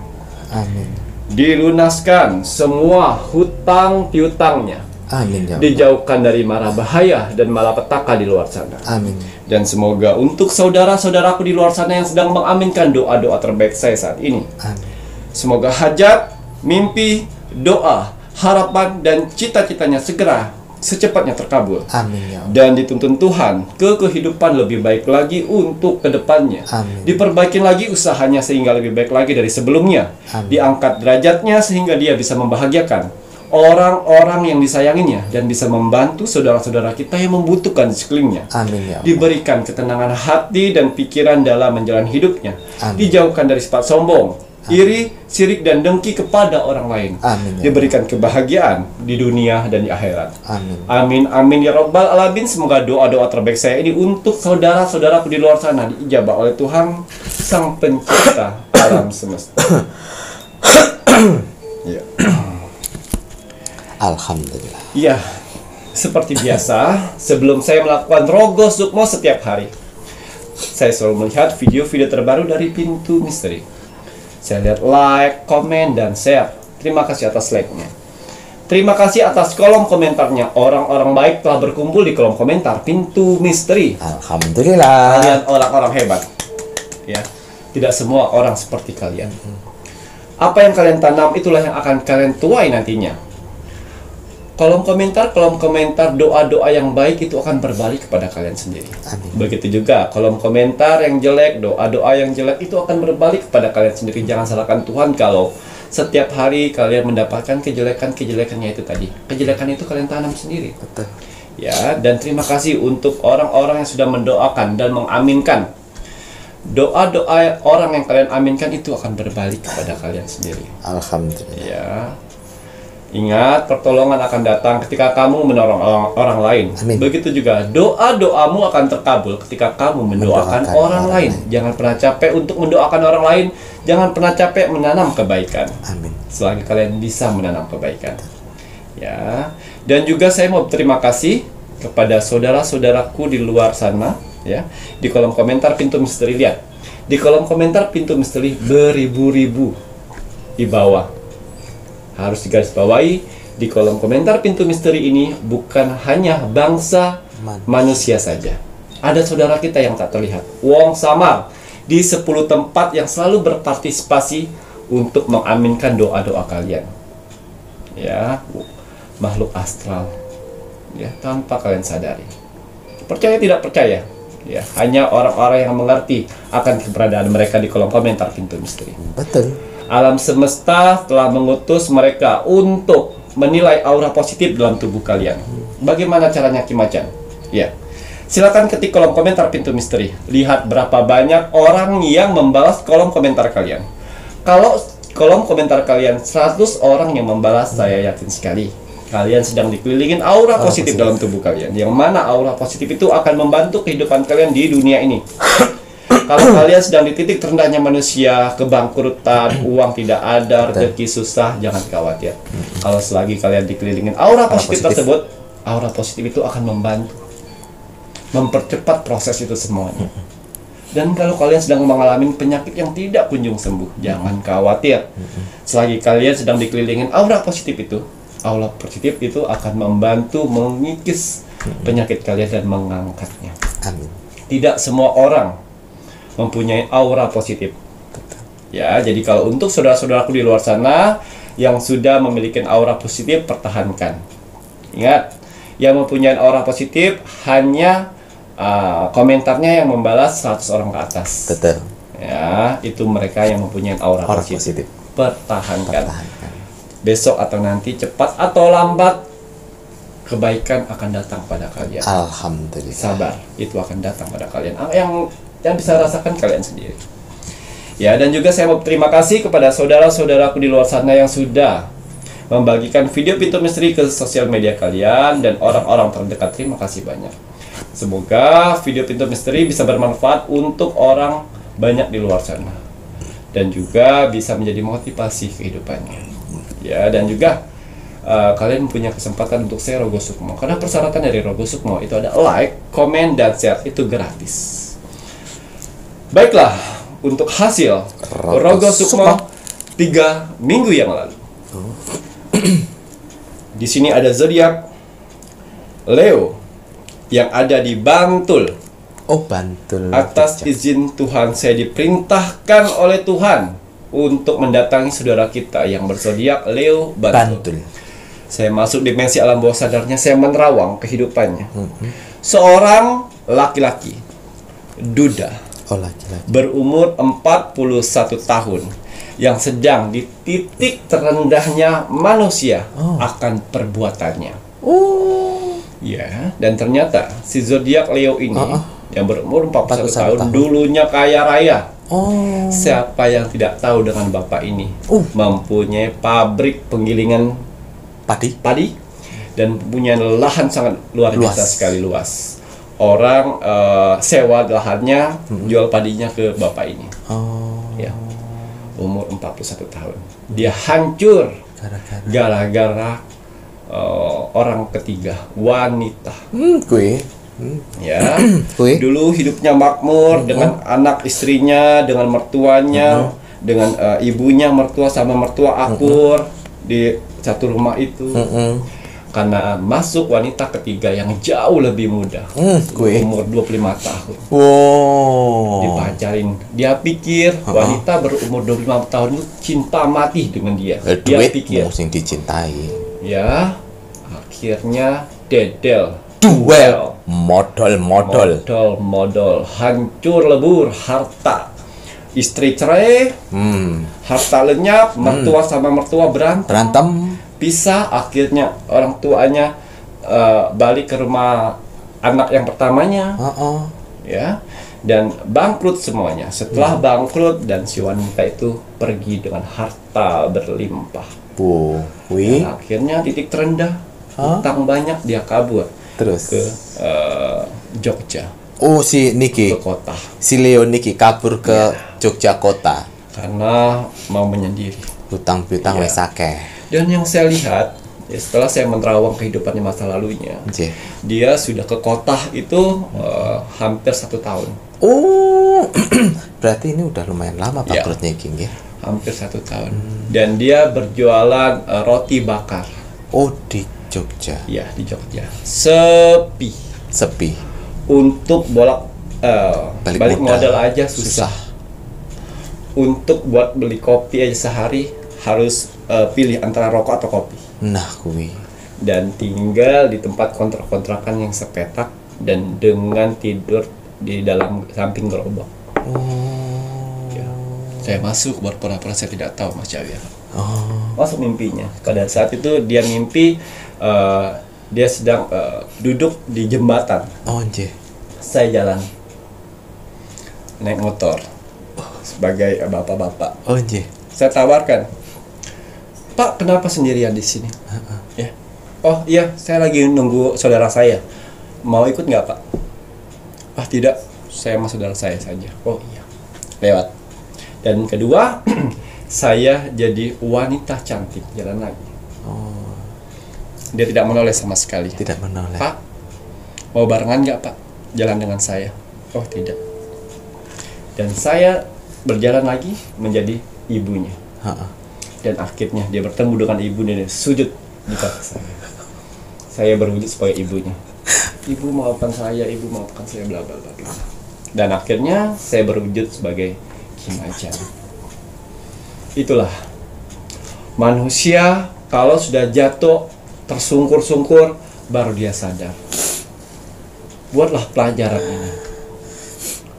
Amin. Dilunaskan semua hutang piutangnya. Amin ya Allah. Dijauhkan dari mara bahaya dan malapetaka di luar sana. Amin. Dan semoga untuk saudara-saudaraku di luar sana yang sedang mengaminkan doa-doa terbaik saya saat ini, Amin. semoga hajat, mimpi, doa, harapan, dan cita-citanya segera secepatnya terkabul. Amin ya Allah. Dan dituntun Tuhan ke kehidupan lebih baik lagi untuk kedepannya. Amin. Diperbaikin lagi usahanya sehingga lebih baik lagi dari sebelumnya. Amin. Diangkat derajatnya sehingga dia bisa membahagiakan orang-orang yang disayanginya dan bisa membantu saudara-saudara kita yang membutuhkan di sekelilingnya. Amin ya Allah. Diberikan ketenangan hati dan pikiran dalam menjalani hidupnya. Amin. Dijauhkan dari sifat sombong, iri, sirik, dan dengki kepada orang lain. Amin ya Diberikan kebahagiaan di dunia dan di akhirat. Amin. Amin, amin ya Rabbal Alamin. Semoga doa-doa terbaik saya ini untuk saudara-saudaraku di luar sana diijabah oleh Tuhan Sang Pencipta alam semesta. Ya. Alhamdulillah. Iya, seperti biasa, sebelum saya melakukan rogo sukmo setiap hari, saya selalu melihat video-video terbaru dari Pintu Misteri. Saya lihat like, komen, dan share. Terima kasih atas like-nya. Terima kasih atas kolom komentarnya. Orang-orang baik telah berkumpul di kolom komentar Pintu Misteri. Alhamdulillah. Kalian orang-orang hebat. Ya, tidak semua orang seperti kalian. Apa yang kalian tanam, itulah yang akan kalian tuai nantinya. Kolom komentar doa-doa yang baik itu akan berbalik kepada kalian sendiri. Amin. Begitu juga kolom komentar yang jelek, doa-doa yang jelek itu akan berbalik kepada kalian sendiri. Jangan salahkan Tuhan kalau setiap hari kalian mendapatkan kejelekannya itu tadi. Kejelekan itu kalian tanam sendiri. Betul. Ya, dan terima kasih untuk orang-orang yang sudah mendoakan dan mengaminkan. Doa-doa orang yang kalian aminkan itu akan berbalik kepada kalian sendiri. Alhamdulillah. Ya. Ingat, pertolongan akan datang ketika kamu menolong orang lain. Amin. Begitu juga doa-doamu akan terkabul ketika kamu mendoakan orang lain. Jangan pernah capek untuk mendoakan orang lain. Jangan pernah capek menanam kebaikan. Amin. Selagi kalian bisa menanam kebaikan. Ya. Dan juga saya mau berterima kasih kepada saudara-saudaraku di luar sana, ya. Di kolom komentar Pintu Misteri, lihat. Di kolom komentar Pintu Misteri beribu-ribu di bawah. Harus digarisbawahi, di kolom komentar Pintu Misteri ini bukan hanya bangsa manusia saja. Ada saudara kita yang tak terlihat, wong samar, di 10 tempat yang selalu berpartisipasi untuk mengaminkan doa-doa kalian. Ya, makhluk astral, ya, tanpa kalian sadari. Percaya tidak percaya, ya, hanya orang-orang yang mengerti akan keberadaan mereka di kolom komentar Pintu Misteri. Betul. Alam semesta telah mengutus mereka untuk menilai aura positif dalam tubuh kalian. Bagaimana caranya, Ki Macan? Ya, silakan ketik kolom komentar Pintu Misteri. Lihat berapa banyak orang yang membalas kolom komentar kalian. Kalau kolom komentar kalian 100 orang yang membalas, saya yakin sekali kalian sedang dikelilingin aura positif dalam tubuh kalian. Yang mana aura positif itu akan membantu kehidupan kalian di dunia ini. Kalau kalian sedang di titik terendahnya manusia, kebangkrutan, uang tidak ada, rezeki susah, jangan khawatir. Kalau selagi kalian dikelilingin aura positif tersebut, aura positif itu akan membantu mempercepat proses itu semuanya. Dan kalau kalian sedang mengalami penyakit yang tidak kunjung sembuh, jangan khawatir. Selagi kalian sedang dikelilingin aura positif itu akan membantu mengikis penyakit kalian dan mengangkatnya. Amin. Tidak semua orang mempunyai aura positif. Ya, jadi kalau untuk saudara-saudaraku di luar sana yang sudah memiliki aura positif, pertahankan. Ingat, yang mempunyai aura positif hanya komentarnya yang membalas 100 orang ke atas. Betul. Ya, itu mereka yang mempunyai aura positif. Pertahankan. Besok atau nanti, cepat atau lambat, kebaikan akan datang pada kalian. Alhamdulillah. Sabar, itu akan datang pada kalian. Yang bisa rasakan kalian sendiri. Ya, dan juga saya mau berterima kasih kepada saudara-saudaraku di luar sana yang sudah membagikan video Pintu Misteri ke sosial media kalian dan orang-orang terdekat. Terima kasih banyak. Semoga video Pintu Misteri bisa bermanfaat untuk orang banyak di luar sana dan juga bisa menjadi motivasi kehidupannya. Ya, dan juga kalian punya kesempatan untuk share Rogo Sukmo, karena persyaratan dari Rogo Sukmo itu ada like, komen, dan share, itu gratis. Baiklah, untuk hasil Rogo Sukmo 3 minggu yang lalu. Di sini ada zodiak Leo yang ada di Bantul. Oh, Bantul. Atas izin Tuhan, saya diperintahkan oleh Tuhan untuk mendatangi saudara kita yang berzodiak Leo Bantul. Saya masuk dimensi alam bawah sadarnya, saya menerawang kehidupannya. Seorang laki-laki, duda, berumur 41 tahun, yang sedang di titik terendahnya manusia akan perbuatannya. Ya, dan ternyata si zodiak Leo ini yang berumur 41 tahun dulunya kaya raya. Siapa yang tidak tahu dengan bapak ini? Mempunyai pabrik penggilingan padi dan punya lahan sangat luar biasa sekali luas. Orang sewa lahannya, jual padinya ke bapak ini. Ya, umur 41 tahun. Dia hancur gara-gara orang ketiga, wanita. Ya, dulu hidupnya makmur dengan anak istrinya, dengan mertuanya, dengan ibunya, mertua sama mertua akur di satu rumah itu. Karena masuk wanita ketiga yang jauh lebih muda, umur 25 tahun. Dipacarin. Dia pikir wanita berumur 25 tahun itu cinta mati dengan dia. Dia pikir mesti dicintai. Ya, akhirnya dedel. Duel. Modal. Hancur lebur harta. Istri cerai, harta lenyap, mertua sama mertua berantem. Pisah, akhirnya orang tuanya balik ke rumah anak yang pertamanya, ya, dan bangkrut semuanya. Setelah bangkrut dan si wanita itu pergi dengan harta berlimpah. Bu, Dan akhirnya titik terendah, utang banyak, dia kabur terus ke Jogja, oh si Niki, ke kota, si Leo Niki kabur ke Yogyakarta, karena mau menyendiri. hutang piutang Iya. wes akeh. Dan yang saya lihat, ya setelah saya menerawang kehidupannya masa lalunya, Nggih. dia sudah ke kota itu hampir 1 tahun. Oh, berarti ini udah lumayan lama Iya. bangkrutnya iki nggih. Hampir 1 tahun. Dan dia berjualan roti bakar. Oh, di Jogja. Ya, di Jogja. Sepi. Sepi. Untuk Balik balik modal. modal aja susah. Untuk buat beli kopi aja sehari harus pilih antara rokok atau kopi. Nah, kuwi. Dan tinggal di tempat kontrak-kontrakan yang sepetak dan dengan tidur di dalam samping gerobak. Ya. Saya masuk berpura-pura saya tidak tahu Mas Jawir. Masuk mimpinya. Pada saat itu dia mimpi dia sedang duduk di jembatan. Oh, nggih. Saya jalan naik motor sebagai bapak-bapak. Oh, nggih. Saya tawarkan, Pak, kenapa sendirian di sini? Ya. Oh iya, saya lagi nunggu saudara saya. Mau ikut nggak, Pak? Ah tidak, saya sama saudara saya saja. Oh iya, lewat. Dan kedua, saya jadi wanita cantik jalan lagi. Oh, Dia tidak menoleh sama sekali. tidak menoleh. Pak, mau barengan nggak, Pak? Jalan dengan saya. Oh tidak. Dan saya berjalan lagi menjadi ibunya. Heeh. Dan akhirnya dia bertemu dengan ibunya dan sujud di kaki saya. Saya berwujud sebagai ibunya. Ibu maafkan saya, ibu maafkan saya, bla bla bla bla. Dan akhirnya saya berwujud sebagai Kim Ajeng. Itulah manusia kalau sudah jatuh tersungkur-sungkur baru dia sadar. Buatlah pelajaran ini.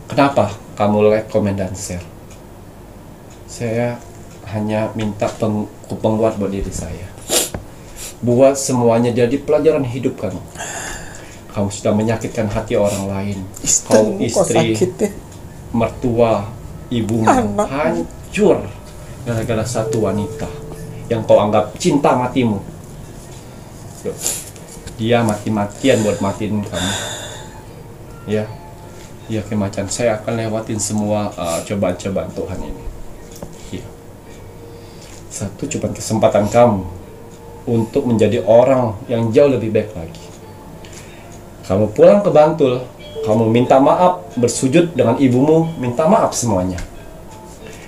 Kenapa kamu like, comment, dan share? Saya hanya minta penguat buat diri saya. Buat semuanya jadi pelajaran hidup kamu. Kamu sudah menyakitkan hati orang lain. Kau istri, mertua, ibumu hancur gara-gara satu wanita yang kau anggap cinta matimu. Loh, dia mati-matian buat matiin kamu. Ya, ya kemacan, saya akan lewatin semua cobaan-cobaan Tuhan ini. Ya. Satu cuma kesempatan kamu untuk menjadi orang yang jauh lebih baik lagi. Kamu pulang ke Bantul, kamu minta maaf, bersujud dengan ibumu, minta maaf semuanya.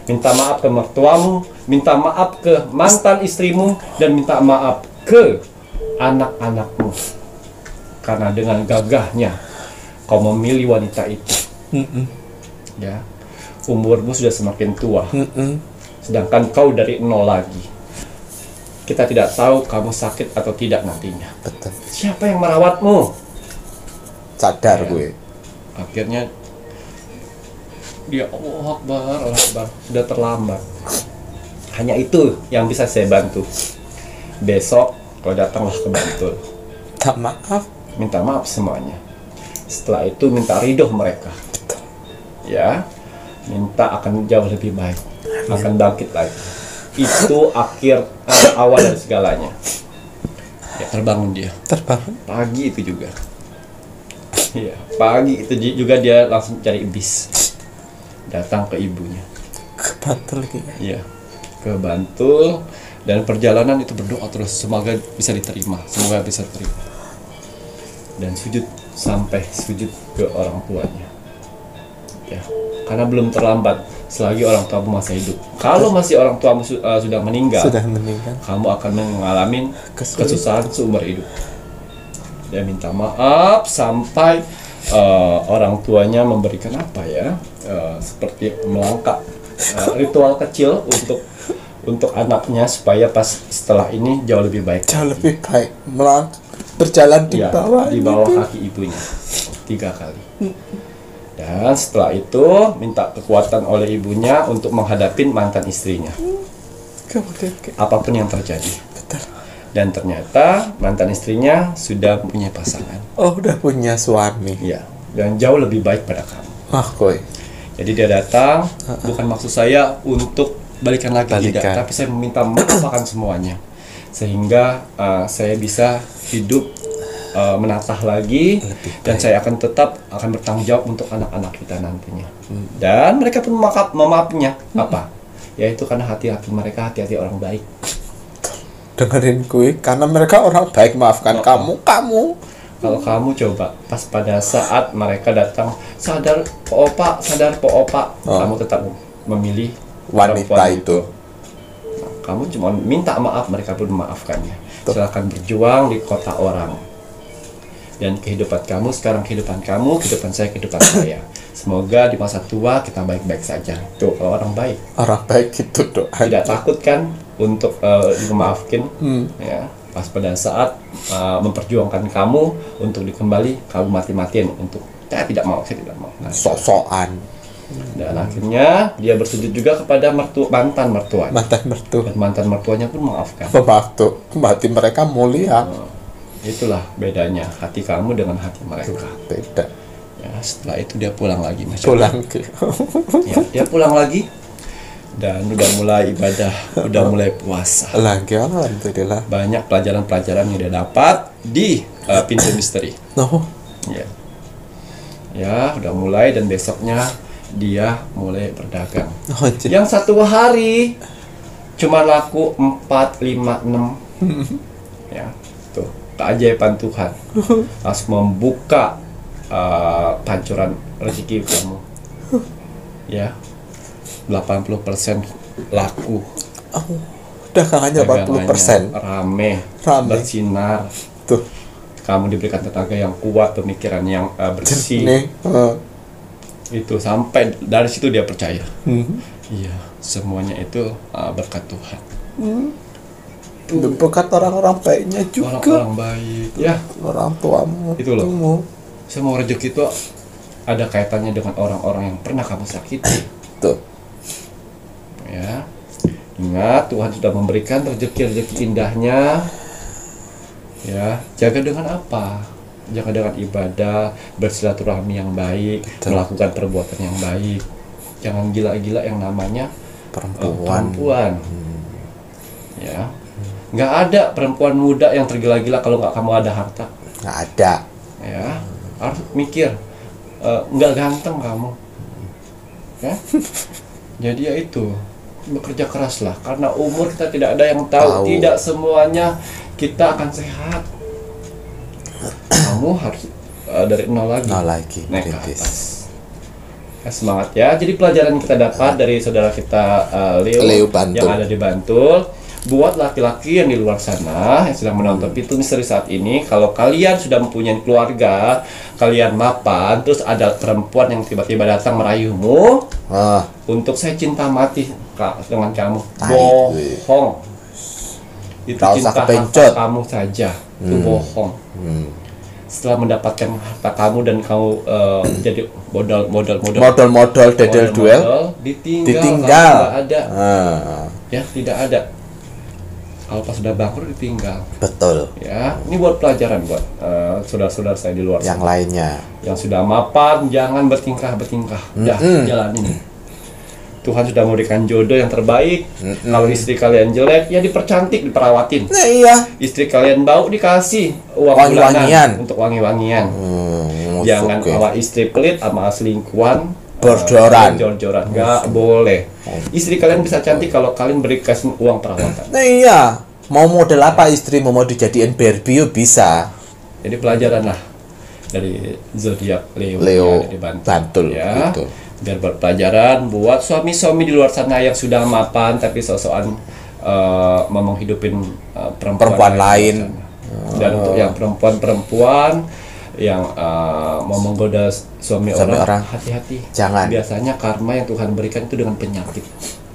Minta maaf ke mertuamu, minta maaf ke mantan istrimu, dan minta maaf ke anak-anakmu. Karena dengan gagahnya kau memilih wanita itu. Ya, umurmu sudah semakin tua. Sedangkan kau dari nol lagi. Kita tidak tahu kamu sakit atau tidak nantinya. Betul. Siapa yang merawatmu? Sadar Ya. gue. Akhirnya dia Allah Akbar, sudah terlambat. Hanya itu yang bisa saya bantu. Besok kau datanglah ke Bantul, Tak maaf. minta maaf semuanya. Setelah itu minta ridho mereka. Ya, minta akan jauh lebih baik, akan bangkit lagi. Itu awal dari segalanya. Ya, terbangun dia. Terbangun. Pagi itu juga. Iya, pagi itu juga dia langsung cari bis. Datang ke ibunya. Ke Bantul lagi. Iya, ke Bantul, dan perjalanan itu berdoa terus semoga bisa diterima, semoga bisa diterima. Dan sujud sampai sujud ke orang tuanya. Ya, karena belum terlambat selagi orang tuamu masih hidup. Kalau masih orang tuamu sudah meninggal, Sudah meninggal. kamu akan mengalami Kesulitan. kesusahan seumur hidup. Dia minta maaf sampai orang tuanya memberikan apa ya, seperti melangkah ritual kecil untuk anaknya supaya pas setelah ini jauh lebih baik. Jauh lebih baik berjalan di Ya, bawah. di bawah kaki ibunya 3 kali. Dan setelah itu minta kekuatan oleh ibunya untuk menghadapi mantan istrinya, Kemudian apapun yang terjadi. betul. Dan ternyata mantan istrinya sudah punya pasangan. Oh, udah punya suami. Ya, dan jauh lebih baik pada kamu. Wah, koi. Jadi dia datang, bukan maksud saya untuk balikan lagi, tidak, tapi saya meminta melupakan semuanya, sehingga saya bisa hidup menatah lagi, dan saya akan tetap bertanggung jawab untuk anak-anak kita nantinya. Dan mereka pun memaafnya. Apa? Yaitu karena hati-hati mereka hati-hati orang baik. Dengerin gue, karena mereka orang baik, maafkan kamu. Kalau kamu coba pas pada saat mereka datang, sadar po opa, kamu tetap memilih wanita itu. Nah, kamu cuma minta maaf, mereka pun memaafkannya. Silakan berjuang di kota orang. Dan kehidupan kamu sekarang kehidupan kamu, kehidupan saya kehidupan saya. Semoga di masa tua kita baik-baik saja. Tuh, kalau orang baik. Orang baik itu doa. Tidak takut kan untuk dimaafkan, ya. Pas pada saat memperjuangkan kamu untuk dikembali, kamu mati-matian untuk saya tidak mau. Nah, sok-sokan. Dan akhirnya dia bersujud juga kepada mantan mertua. Dan mantan mertuanya pun memaafkan. Maaf tuh, hati mereka mulia. Itulah bedanya hati kamu dengan hati mereka. Beda. Ya, setelah itu dia pulang lagi, Ya, dia pulang lagi dan udah mulai ibadah, udah mulai puasa. Lagi, alhamdulillah. Banyak pelajaran-pelajaran yang dia dapat di pintu misteri. Ya, udah mulai, dan besoknya dia mulai berdagang. Yang satu hari cuma laku 4, 5, 6. Ya, tuh keajaiban Tuhan harus membuka pancuran rezeki kamu. Ya, 80% laku. Dagangannya 40%. Rame. Bersinar. Tuh. Kamu diberikan tenaga yang kuat, pemikiran yang bersih. Itu sampai dari situ dia percaya. Iya, semuanya itu berkat Tuhan. Berkat orang-orang baiknya juga. Orang-orang baik, ya. Orang tuamu. Itu loh. Semua rezeki itu ada kaitannya dengan orang-orang yang pernah kamu sakiti. Tuh. Ya. Ingat, Tuhan sudah memberikan rezeki-rezeki indahnya. Ya, jaga dengan apa? Jaga dengan ibadah, bersilaturahmi yang baik, melakukan perbuatan yang baik. Jangan gila-gila yang namanya perempuan. Ya. Nggak ada perempuan muda yang tergila-gila kalau nggak kamu ada harta. Nggak ada. Ya, harus mikir, nggak ganteng kamu. Ya. Jadi ya itu, bekerja keraslah, karena umur kita tidak ada yang tahu. Tidak semuanya kita akan sehat. Kamu harus dari nol lagi. Naik ke atas. Ya, semangat ya. Jadi pelajaran yang kita dapat dari saudara kita Leo yang ada di Bantul. Buat laki-laki yang di luar sana yang sedang menonton pintu misteri saat ini, kalau kalian sudah mempunyai keluarga, kalian mapan, terus ada perempuan yang tiba-tiba datang merayumu, untuk saya cinta mati dengan kamu, bohong. Itu cinta harta kamu saja, itu bohong. Setelah mendapatkan harta kamu dan kamu jadi modal dedel duel, ditinggal. Tidak ada. Ya, tidak ada. Kalau pas sudah bangkrut ditinggal. Betul. Ya, ini buat pelajaran buat saudara-saudara saya di luar yang sana. Lainnya. Yang sudah mapan, jangan bertingkah. Udah, jalan ini. Tuhan sudah memberikan jodoh yang terbaik. Kalau istri kalian jelek, ya dipercantik, diperawatin. Nah, iya. Istri kalian bau, dikasih uang bulanan untuk wangi-wangian. Jangan sama istri pelit, sama selingkuhan. Jor-joran, nggak boleh. Istri kalian bisa cantik kalau kalian beri kasih uang perawatan. Nah iya, mau model apa istrimu, mau dijadiin Barbie bisa. Jadi pelajaran lah dari zodiak Leo yang ada di Bantul ya. Gitu. Biar berpelajaran buat suami-suami di luar sana yang sudah mapan tapi sosokan mau menghidupin perempuan lain. Dan untuk yang perempuan yang mau menggoda suami orang, hati-hati. Jangan. Biasanya karma yang Tuhan berikan itu dengan penyakit.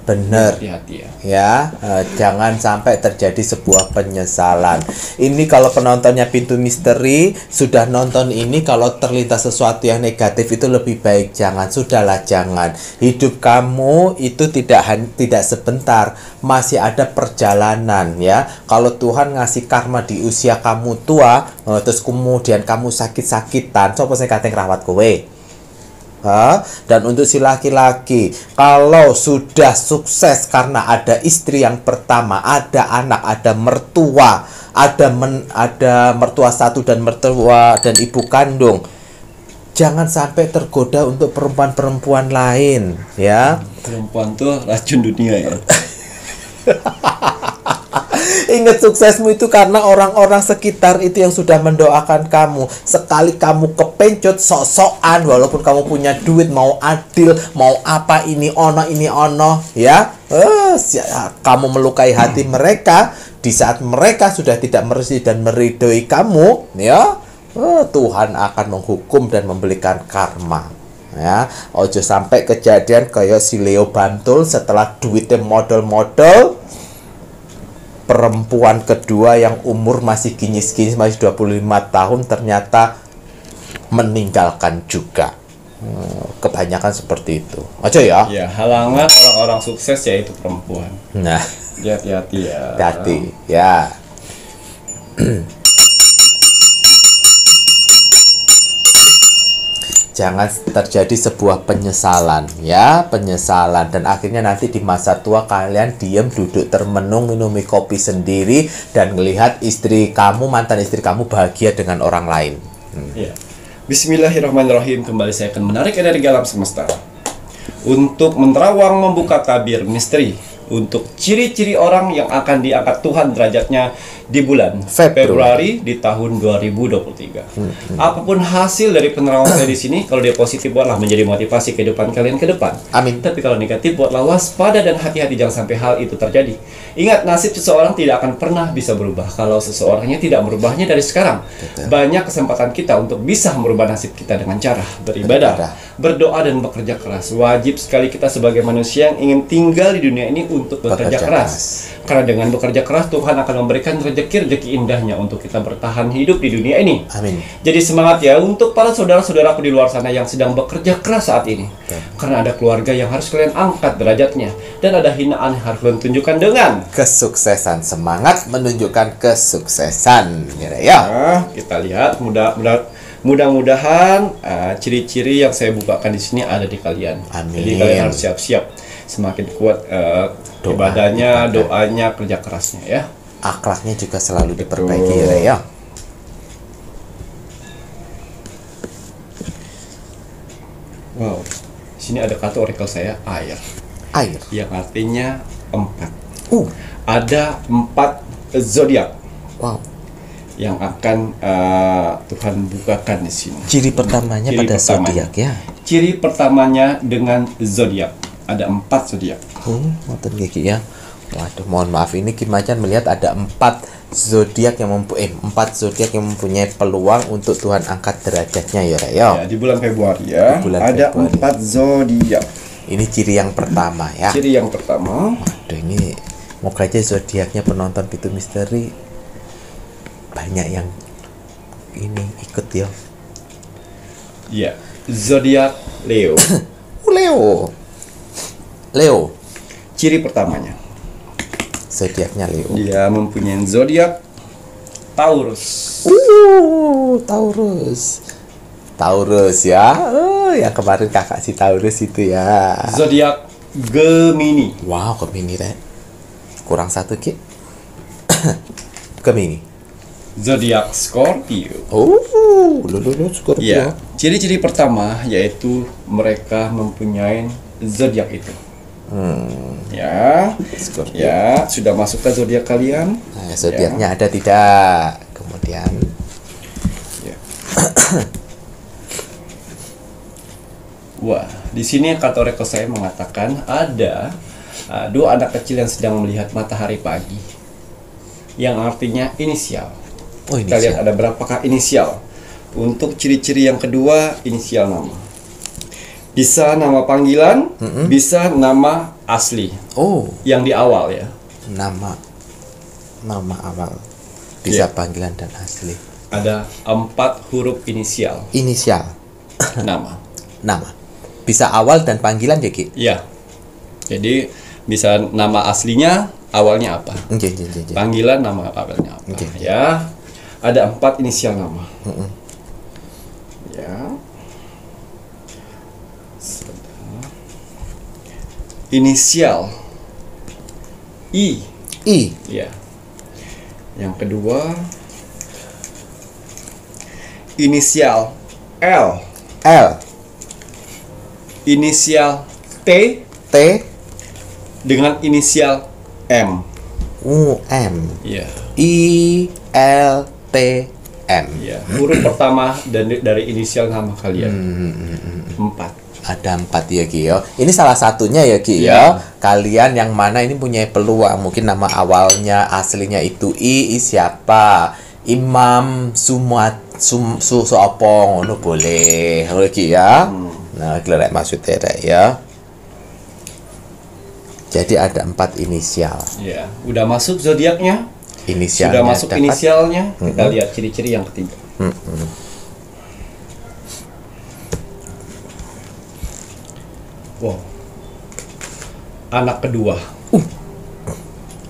Bener. Hati-hati ya. Jangan sampai terjadi sebuah penyesalan. Ini kalau penontonnya Pintu Misteri sudah nonton ini, kalau terlintas sesuatu yang negatif itu lebih baik jangan. Sudahlah, jangan. Hidup kamu itu tidak sebentar, masih ada perjalanan ya. Kalau Tuhan ngasih karma di usia kamu tua, terus kemudian kamu sakit-sakitan, coba saya kata ngerawat kowe. Dan untuk si laki-laki, kalau sudah sukses karena ada istri yang pertama, ada anak, ada mertua, ada mertua satu dan mertua dan ibu kandung, jangan sampai tergoda untuk perempuan-perempuan lain, ya. Perempuan tuh racun dunia ya. Ingat, suksesmu itu karena orang-orang sekitar itu yang sudah mendoakan kamu. Sekali kamu kepencut sok-sokan, walaupun kamu punya duit, mau adil, mau apa, ini ono, ya, kamu melukai hati mereka. Di saat mereka sudah tidak merestui dan meridhoi kamu, ya, Tuhan akan menghukum dan memberikan karma. Ya, ojo sampai kejadian kayak si Leo Bantul, setelah duitnya modal-modal, perempuan kedua yang umur masih kinyis-kinyis, masih 25 tahun, ternyata meninggalkan juga. Kebanyakan seperti itu. Aja ya. Ya, halangan orang-orang sukses yaitu perempuan. Nah, hati-hati ya. hati-hati ya. Jangan terjadi sebuah penyesalan, ya, penyesalan, dan akhirnya nanti di masa tua kalian diam duduk termenung minumi kopi sendiri dan melihat mantan istri kamu bahagia dengan orang lain. Ya. Bismillahirrahmanirrahim. Kembali saya akan menarik energi alam semesta untuk menerawang membuka tabir misteri untuk ciri-ciri orang yang akan diangkat Tuhan derajatnya di bulan Februari di tahun 2023. Apapun hasil dari penerawangan saya di sini, kalau dia positif buatlah menjadi motivasi kehidupan kalian ke depan. Amin. Tapi kalau negatif buatlah waspada dan hati-hati, jangan sampai hal itu terjadi. Ingat, nasib seseorang tidak akan pernah bisa berubah kalau seseorangnya tidak merubahnya dari sekarang. Betul. Banyak kesempatan kita untuk bisa merubah nasib kita dengan cara beribadah, berdoa, dan bekerja keras. Wajib sekali kita sebagai manusia yang ingin tinggal di dunia ini untuk bekerja keras. Karena dengan bekerja keras Tuhan akan memberikan rezeki indahnya untuk kita bertahan hidup di dunia ini. Amin. Jadi semangat ya untuk para saudara-saudaraku di luar sana yang sedang bekerja keras saat ini. Karena ada keluarga yang harus kalian angkat derajatnya, dan ada hinaan yang harus kalian tunjukkan dengan kesuksesan. Semangat menunjukkan kesuksesan, ya. Nah, kita lihat mudah-mudahan ciri-ciri yang saya bukakan di sini ada di kalian. Amin. Jadi kalian harus siap-siap, semakin kuat ibadahnya, doanya, kerja kerasnya ya. Akhlaknya juga selalu diperbaiki, ya. Wow, di sini ada kata oracle saya air, yang artinya 4. Ada 4 zodiak. Wow. Yang akan Tuhan bukakan di sini. Ciri pertamanya pada zodiak, ya. Ciri pertamanya dengan zodiak. Ada 4 zodiak. Ngoten gigi ya. Waduh, mohon maaf, ini Kim Macan melihat ada 4 zodiak yang 4 zodiak yang mempunyai peluang untuk Tuhan angkat derajatnya, ya. Ya, di bulan Februari ya. Ada Februari. 4 zodiak. Ini ciri yang pertama, ya. Ciri yang pertama. Waduh, ini moga aja zodiaknya penonton Pintu Misteri banyak yang ini ikut, ya. Iya, zodiak Leo. Leo. Ciri pertamanya. Zodiaknya Leo. Dia mempunyai zodiak Taurus. Taurus ya. Yang kemarin kakak si Taurus itu, ya. Zodiak Gemini. Wow, Gemini deh. Kurang 1 Ki. Gemini. Zodiak Scorpio. Scorpio. Ya, ciri-ciri pertama yaitu mereka mempunyai zodiak itu. Ya, Scorpio. Ya, sudah masuk ke zodiak kalian? Nah, zodiaknya ada tidak? Kemudian, ya. Wah, di sini kata oracle saya mengatakan ada 2 anak kecil yang sedang melihat matahari pagi, yang artinya inisial. Kita lihat ada berapakah inisial. Untuk ciri-ciri yang kedua, inisial nama. Bisa nama panggilan, bisa nama asli. Yang di awal, ya. Nama awal. Bisa panggilan dan asli. Ada 4 huruf inisial. Nama. Bisa awal dan panggilan, ya, Ki? Iya. Jadi bisa nama aslinya awalnya apa? Panggilan nama awalnya apa? Ya. Ada 4 inisial nama. Ya. Inisial I. I. Ya. Yang kedua inisial L. L. Inisial T T. dengan inisial M. M. Ya. I. L. T. M. Ya. Huruf pertama dari inisial nama kalian. 4. Ada 4 ya Ki ya. Ini salah satunya ya Ki Ya. ya. Kalian yang mana ini punya peluang. Mungkin nama awalnya aslinya itu I siapa? Imam Suopong. Ngono boleh. Boleh Ki ya. Nah, kelek maksudnya rek ya. Jadi ada 4 inisial. Ya. Udah masuk zodiaknya? Inisialnya Sudah masuk dapat. inisialnya? Kita lihat ciri-ciri yang ketiga. Wow. Anak kedua.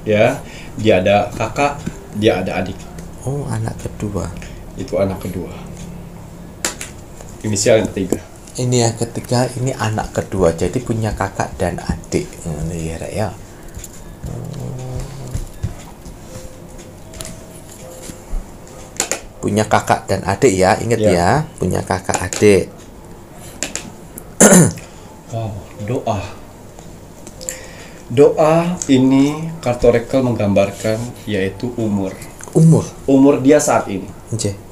Ya, dia ada kakak, dia ada adik. Oh, anak kedua. Itu anak kedua. Inisial yang ketiga. Ini yang ketiga, ini anak kedua. Jadi punya kakak dan adik. Ini ya, Rek, ya. Punya kakak dan adik ya, ingat Ya. ya, punya kakak adik. Wow, doa. Doa ini kartu Oracle menggambarkan yaitu umur. Umur dia saat ini. Nggih.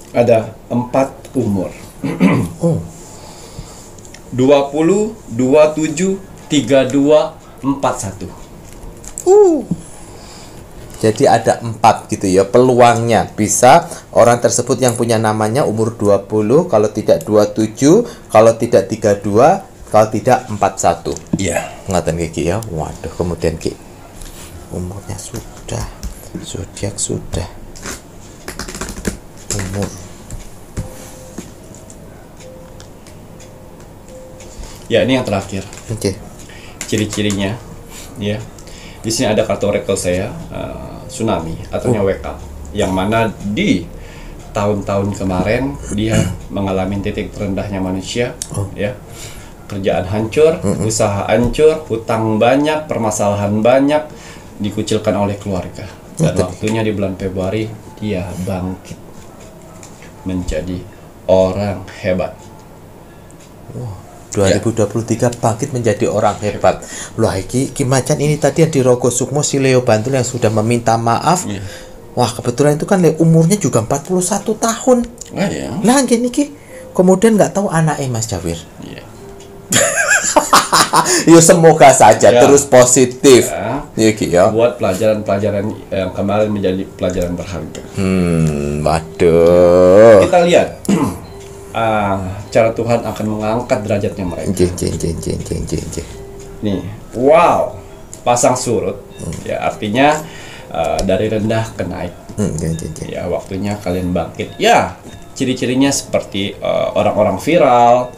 Ada 4 umur. Oh, 20, 27, 32, 41. Jadi ada 4 gitu ya peluangnya. Bisa orang tersebut yang punya namanya umur 20, kalau tidak 27, kalau tidak 32, kalau tidak 41. Iya. Ngaten Ki ya. Waduh, kemudian Ki. Umurnya sudah. Zodiak sudah. Umur. Ya, ini yang terakhir. Oke. Ciri-cirinya, ya. Di sini ada kartu Oracle saya, tsunami, artinya wake up. Yang mana di tahun-tahun kemarin dia mengalami titik terendahnya manusia, ya. Kerjaan hancur, usaha hancur, hutang banyak, permasalahan banyak, dikucilkan oleh keluarga. Dan waktunya di bulan Februari dia bangkit menjadi orang hebat. 2023 bangkit menjadi orang hebat. Loh, iki Macan ini tadi yang di Rogo Sukmo si Leo Bantul yang sudah meminta maaf. Iya. Wah, kebetulan itu kan umurnya juga 41 tahun. Ah, ya. Nah, gini Ki. Kemudian nggak tahu anaknya Mas Jawir. Iya. Ya semoga saja Ya. terus positif. Ya. Ya Ki ya. Buat pelajaran-pelajaran yang kemarin menjadi pelajaran berharga. Waduh. Kita lihat cara Tuhan akan mengangkat derajatnya mereka. Jeng. Nih, wow, pasang surut. Ya, artinya dari rendah ke naik. Ya, waktunya kalian bangkit. Ya, ciri-cirinya seperti orang-orang viral,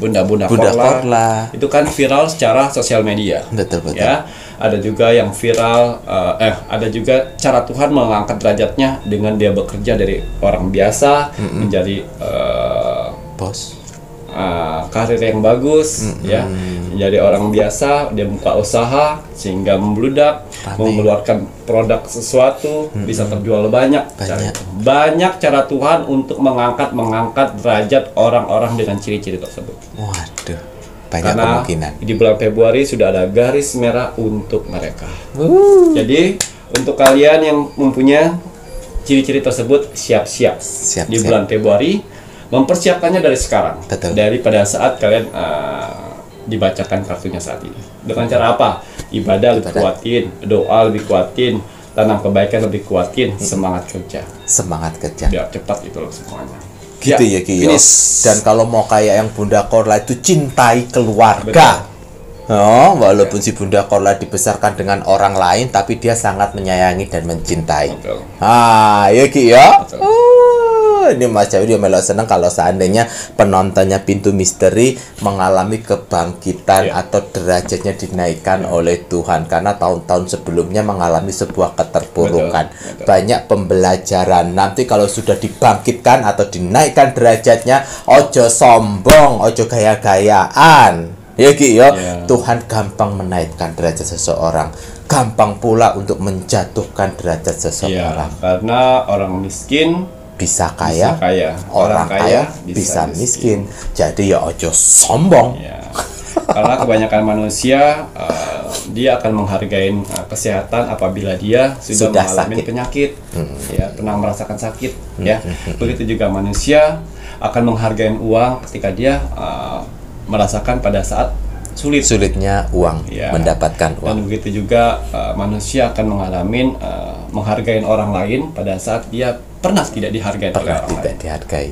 bunda-bunda korla. Itu kan viral secara sosial media. Betul. Ya, ada juga yang viral, ada juga cara Tuhan mengangkat derajatnya dengan dia bekerja dari orang biasa menjadi Bos. karir yang bagus, ya, menjadi orang biasa, dia buka usaha sehingga membludak, mengeluarkan produk sesuatu, bisa terjual banyak. Banyak cara Tuhan untuk mengangkat derajat orang-orang dengan ciri-ciri tersebut. Waduh, banyak Karena kemungkinan. di bulan Februari sudah ada garis merah untuk mereka. Jadi untuk kalian yang mempunyai ciri-ciri tersebut, siap-siap di bulan Februari. Mempersiapkannya dari sekarang. Betul. Daripada saat kalian dibacakan kartunya saat ini. Dengan cara apa? Ibadah lebih kuatin, doa lebih kuatin, tanam kebaikan lebih kuatin, semangat kerja. Biar cepat itu loh semuanya. Gitu ya Ki. Dan kalau mau kayak yang Bunda Korla itu cintai keluarga. Oh, walaupun si Bunda Korla dibesarkan dengan orang lain, tapi dia sangat menyayangi dan mencintai. Betul. Ya Ki ya. Betul. Ini Mas Jawir dia melok seneng kalau seandainya penontonnya Pintu Misteri mengalami kebangkitan atau derajatnya dinaikkan oleh Tuhan, karena tahun-tahun sebelumnya mengalami sebuah keterpurukan. Betul. Banyak pembelajaran. Nanti kalau sudah dibangkitkan atau dinaikkan derajatnya, ojo sombong, ojo gaya-gayaan. Ya Ki ya, Tuhan gampang menaikkan derajat seseorang, gampang pula untuk menjatuhkan derajat seseorang. Karena orang miskin bisa kaya, orang kaya bisa miskin. Jadi ya ojo sombong. Karena kebanyakan manusia dia akan menghargai kesehatan apabila dia sudah mengalami sakit. penyakit, pernah merasakan sakit. Begitu juga manusia akan menghargai uang ketika dia merasakan pada saat sulitnya uang, mendapatkan uang. Dan begitu juga manusia akan mengalami menghargai orang lain pada saat dia pernah tidak dihargai oleh orang lain. Dihargai.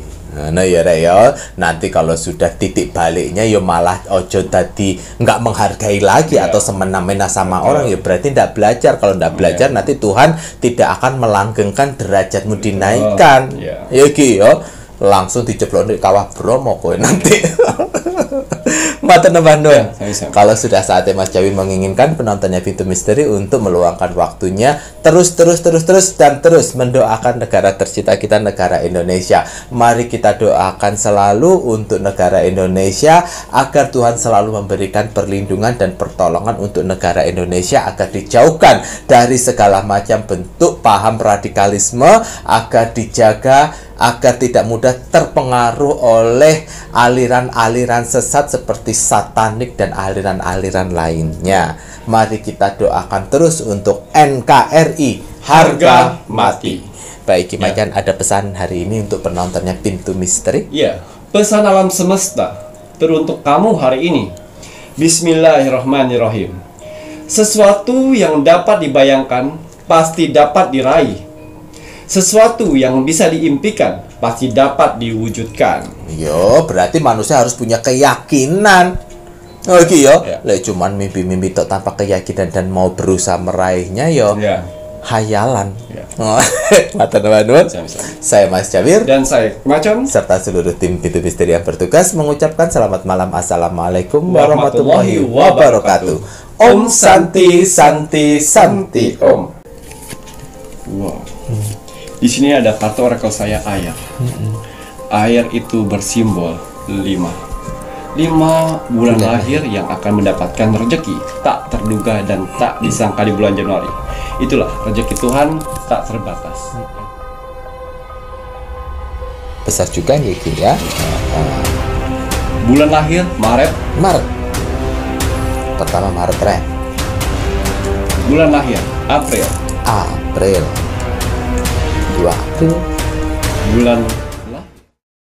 Nah ya Rek ya, nanti kalau sudah titik baliknya ya malah ojo tadi nggak menghargai lagi atau semena-mena sama orang, ya berarti tidak belajar. Kalau tidak belajar nanti Tuhan tidak akan melanggengkan derajatmu dinaikkan. Ya Ki ya, langsung dijeblok di kawah Bromo kowe nanti. Mata Bandung. Kalau sudah saatnya Mas Jawir menginginkan penontonnya Pintu Misteri untuk meluangkan waktunya terus mendoakan negara tercinta kita, negara Indonesia. Mari kita doakan selalu untuk negara Indonesia agar Tuhan selalu memberikan perlindungan dan pertolongan untuk negara Indonesia, agar dijauhkan dari segala macam bentuk paham radikalisme, agar dijaga, agar tidak mudah terpengaruh oleh aliran-aliran sesat seperti satanik dan aliran-aliran lainnya. Mari kita doakan terus untuk NKRI harga mati. Baik, Kimajan, ada pesan hari ini untuk penontonnya Pintu Misteri? Iya, pesan alam semesta teruntuk kamu hari ini. Bismillahirrahmanirrahim. Sesuatu yang dapat dibayangkan pasti dapat diraih. Sesuatu yang bisa diimpikan pasti dapat diwujudkan. Yo, berarti manusia harus punya keyakinan. Oke yo, lek cuman mimpi-mimpi tok tanpa keyakinan dan mau berusaha meraihnya yo, hayalan. Mata teman-teman, saya Mas Jawir dan saya Macam serta seluruh tim Pintu Misteri yang bertugas mengucapkan selamat malam. Assalamualaikum warahmatullahi wabarakatuh. Om Santi Santi Santi Om. Wow. Di sini ada kartu orakel saya air. Air itu bersimbol 5 bulan lahir yang akan mendapatkan rezeki tak terduga dan tak disangka di bulan Januari. Itulah rezeki Tuhan tak terbatas. Besar juga nih ya. Bulan lahir Maret. Pertama Maret Ren. Bulan lahir April. 2 April. Bulan